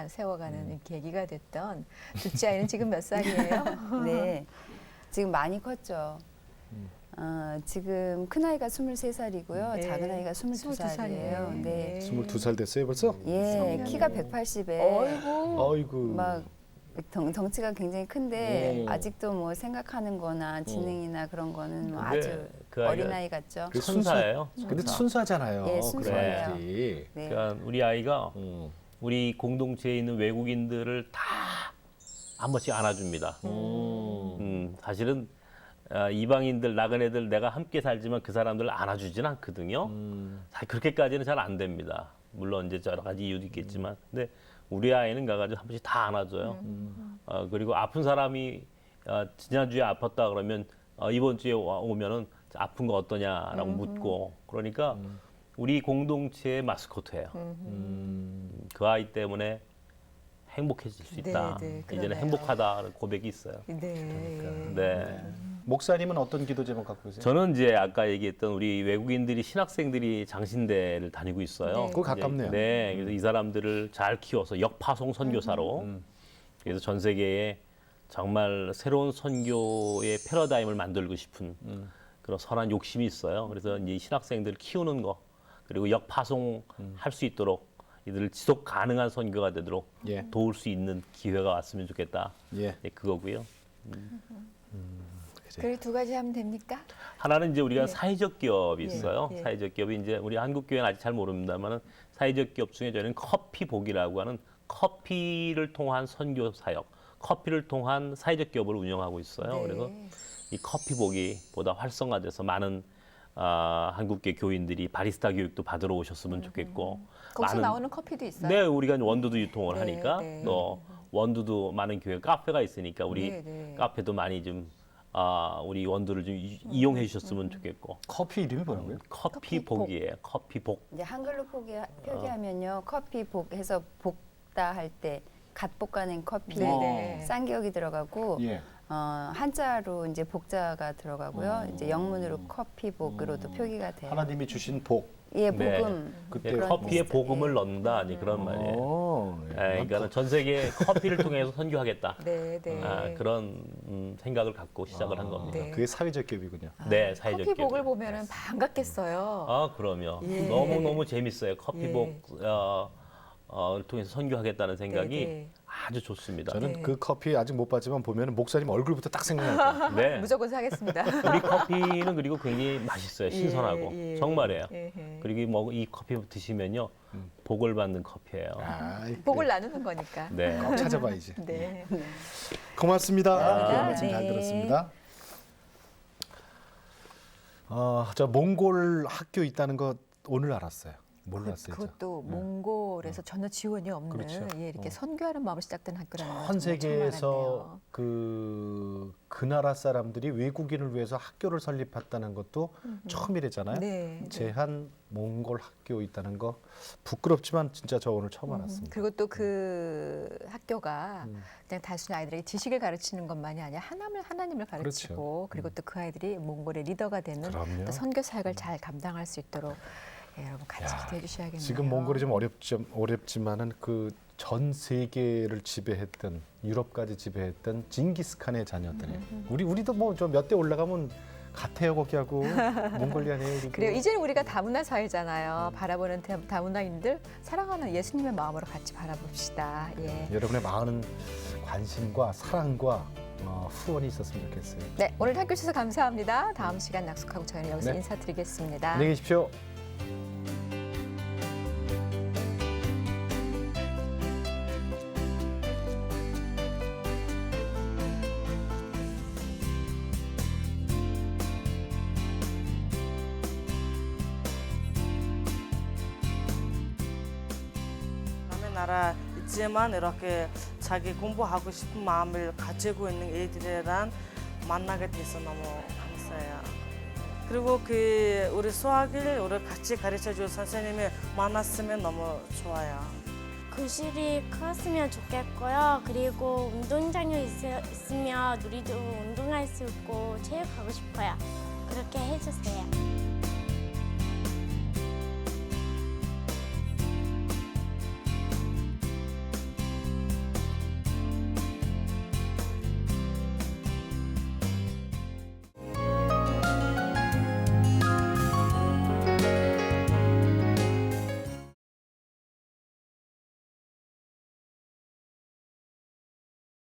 [SPEAKER 2] 세워가는 계기가 됐던 둘째 아이는 지금 몇 살이에요?
[SPEAKER 5] 네, 지금 많이 컸죠. 지금 큰 아이가 23살이고요.
[SPEAKER 2] 네.
[SPEAKER 5] 작은 아이가 22살이에요. 네.
[SPEAKER 3] 22살 됐어요 벌써?
[SPEAKER 5] 예, 키가 180에
[SPEAKER 2] 어이구.
[SPEAKER 3] 아이고.
[SPEAKER 5] 막 덩치가 굉장히 큰데
[SPEAKER 3] 오.
[SPEAKER 5] 아직도 뭐 생각하는 거나 지능이나 그런 거는 뭐
[SPEAKER 4] 근데
[SPEAKER 5] 아주
[SPEAKER 4] 그 아이가
[SPEAKER 5] 어린아이 같죠.
[SPEAKER 3] 그
[SPEAKER 4] 천사예요.
[SPEAKER 3] 근데 순수하잖아요.
[SPEAKER 5] 예, 순수해요.
[SPEAKER 3] 그런 아이들이.
[SPEAKER 5] 네.
[SPEAKER 4] 그러니까 우리 아이가 우리 공동체에 있는 외국인들을 다 한 번씩 안아줍니다. 사실은 이방인들, 나그네들 내가 함께 살지만 그 사람들을 안아주지는 않거든요. 사실 그렇게까지는 잘 안 됩니다. 물론 이제 여러 가지 이유도 있겠지만, 근데 우리 아이는 가가지고 한 번씩 다 안아줘요. 그리고 아픈 사람이 지난주에 아팠다 그러면 이번 주에 오면은 아픈 거 어떠냐라고 묻고 그러니까 우리 공동체의 마스코트예요. 그 아이 때문에 행복해질 수 있다.
[SPEAKER 2] 네, 네,
[SPEAKER 4] 이제는
[SPEAKER 2] 그러네요.
[SPEAKER 4] 행복하다는 고백이 있어요.
[SPEAKER 2] 네.
[SPEAKER 4] 네.
[SPEAKER 3] 목사님은 어떤 기도 제목 갖고 계세요?
[SPEAKER 4] 저는 이제 아까 얘기했던 우리 외국인들이 신학생들이 장신대를 다니고 있어요.
[SPEAKER 2] 네.
[SPEAKER 3] 그거 가깝네요.
[SPEAKER 4] 네, 그래서 이 사람들을 잘 키워서 역파송 선교사로 그래서 전 세계에 정말 새로운 선교의 패러다임을 만들고 싶은 그런 선한 욕심이 있어요. 그래서 이제 신학생들 키우는 거 그리고 역파송 할 수 있도록 이들을 지속 가능한 선교가 되도록
[SPEAKER 3] 예.
[SPEAKER 4] 도울 수 있는 기회가 왔으면 좋겠다.
[SPEAKER 3] 예.
[SPEAKER 4] 네, 그거고요.
[SPEAKER 2] 그래 두 가지 하면 됩니까?
[SPEAKER 4] 하나는 이제 우리가
[SPEAKER 2] 예.
[SPEAKER 4] 사회적 기업이
[SPEAKER 2] 예,
[SPEAKER 4] 있어요.
[SPEAKER 2] 예.
[SPEAKER 4] 사회적 기업이 이제 우리 한국 교회는 아직 잘 모릅니다만은 사회적 기업 중에 저희는 커피복이라고 하는 커피를 통한 선교 사역, 커피를 통한 사회적 기업을 운영하고 있어요.
[SPEAKER 2] 네.
[SPEAKER 4] 그래서 이 커피복이 보다 활성화돼서 많은 한국계 교인들이 바리스타 교육도 받으러 오셨으면 좋겠고
[SPEAKER 2] 거기서
[SPEAKER 4] 많은-
[SPEAKER 2] 나오는 커피도 있어요?
[SPEAKER 4] 네, 우리가 원두도 유통을
[SPEAKER 2] 네,
[SPEAKER 4] 하니까
[SPEAKER 2] 네.
[SPEAKER 4] 또 원두도 많은 교회 카페가 있으니까 우리
[SPEAKER 2] 네, 네.
[SPEAKER 4] 카페도 많이 좀 우리 원두를 좀 이용해 주셨으면 좋겠고.
[SPEAKER 3] 커피 이름이 뭐라고요?
[SPEAKER 4] 커피복이에요. 커피복.
[SPEAKER 5] 이제 한글로 표기하면요. 커피복 해서 볶다 할 때 갓 볶아낸 커피,
[SPEAKER 2] 네네.
[SPEAKER 5] 쌍기역이 들어가고
[SPEAKER 3] 예.
[SPEAKER 5] 한자로 이제 복자가 들어가고요. 이제 영문으로 커피복으로도 표기가 돼요.
[SPEAKER 3] 하나님이 주신 복.
[SPEAKER 5] 예,
[SPEAKER 4] 네.
[SPEAKER 5] 복음.
[SPEAKER 3] 그때
[SPEAKER 4] 네, 커피에
[SPEAKER 5] 비슷해.
[SPEAKER 4] 복음을 넣는다 아니 그런 말이에요.
[SPEAKER 3] 예.
[SPEAKER 4] 그러니까 전 세계에 커피를 통해서 선교하겠다.
[SPEAKER 2] 네, 네.
[SPEAKER 4] 그런 생각을 갖고 시작을 한 겁니다.
[SPEAKER 2] 네.
[SPEAKER 3] 그게 사회적 기업이군요.
[SPEAKER 4] 네, 사회적
[SPEAKER 2] 커피복을
[SPEAKER 4] 기업이요.
[SPEAKER 2] 보면은 반갑겠어요.
[SPEAKER 4] 그럼요.
[SPEAKER 2] 예.
[SPEAKER 4] 너무 재밌어요. 커피복 를 통해서 선교하겠다는 생각이
[SPEAKER 2] 네, 네.
[SPEAKER 4] 아주 좋습니다.
[SPEAKER 3] 저는
[SPEAKER 2] 네.
[SPEAKER 3] 그 커피 아직 못 봤지만 보면 목사님 얼굴부터 딱 생각나요.
[SPEAKER 4] 네.
[SPEAKER 2] 무조건 사겠습니다.
[SPEAKER 4] 우리 커피는 그리고 굉장히 맛있어요. 신선하고
[SPEAKER 2] 예, 예.
[SPEAKER 4] 정말이에요.
[SPEAKER 2] 예, 예.
[SPEAKER 4] 그리고 뭐 이 커피 드시면요 복을 받는 커피예요.
[SPEAKER 2] 복을 나누는 거니까.
[SPEAKER 4] 네.
[SPEAKER 3] 꼭 찾아봐야지.
[SPEAKER 2] 네.
[SPEAKER 3] 고맙습니다.
[SPEAKER 2] 감사합니다.
[SPEAKER 3] 말씀 잘
[SPEAKER 2] 네.
[SPEAKER 3] 들었습니다. 저 몽골 학교 있다는 거 오늘 알았어요. 몰랐어요. 저.
[SPEAKER 2] 그것도 몽골에서 전혀 지원이 없는
[SPEAKER 3] 그렇죠.
[SPEAKER 2] 예, 이렇게 선교하는 마음으로 시작된 학교라는 건
[SPEAKER 3] 전
[SPEAKER 2] 정말 처음
[SPEAKER 3] 세계에서
[SPEAKER 2] 알았네요.
[SPEAKER 3] 그 나라 사람들이 외국인을 위해서 학교를 설립했다는 것도 처음이랬잖아요.
[SPEAKER 2] 네,
[SPEAKER 3] 제한 몽골 학교 있다는 거 부끄럽지만 진짜 저 오늘 처음 알았습니다.
[SPEAKER 2] 그리고 또 그 학교가
[SPEAKER 3] 음.
[SPEAKER 2] 그냥 단순히 아이들에게 지식을 가르치는 것만이 아니라 하나님을 가르치고 그리고 또 그 아이들이 몽골의 리더가 되는
[SPEAKER 3] 그럼요.
[SPEAKER 2] 또 선교 사역을 잘 감당할 수 있도록 예, 여러분 같이
[SPEAKER 3] 야,
[SPEAKER 2] 기도해 주셔야겠네요.
[SPEAKER 3] 지금 몽골이 좀 어렵지만은 그 전 세계를 지배했던 유럽까지 지배했던 징기스칸의 자녀들. 우리도 뭐 좀 몇 대 올라가면 같아요 거기하고 몽골리아네요. 그리고.
[SPEAKER 2] 그래요. 이제는 우리가 다문화 사회잖아요. 바라보는 다문화인들 사랑하는 예수님의 마음으로 같이 바라봅시다. 예.
[SPEAKER 3] 여러분의 많은 관심과 사랑과 후원이 있었으면 좋겠어요.
[SPEAKER 2] 네, 오늘 학교 주셔서 감사합니다. 다음 시간 약속하고 저희는 여기서
[SPEAKER 3] 네.
[SPEAKER 2] 인사드리겠습니다.
[SPEAKER 3] 안녕히 계십시오.
[SPEAKER 6] 남의 나라 있지만 이렇게 자기 공부하고 싶은 마음을 가지고 있는 애들이랑 만나게 돼서 너무 감사해요. 그리고 그 우리 수학을 우리 같이 가르쳐 줄 선생님이 많았으면 너무 좋아요.
[SPEAKER 7] 교실이 컸으면 좋겠고요. 그리고 운동장이 있으면 우리도 운동할 수 있고 체육하고 싶어요. 그렇게 해주세요.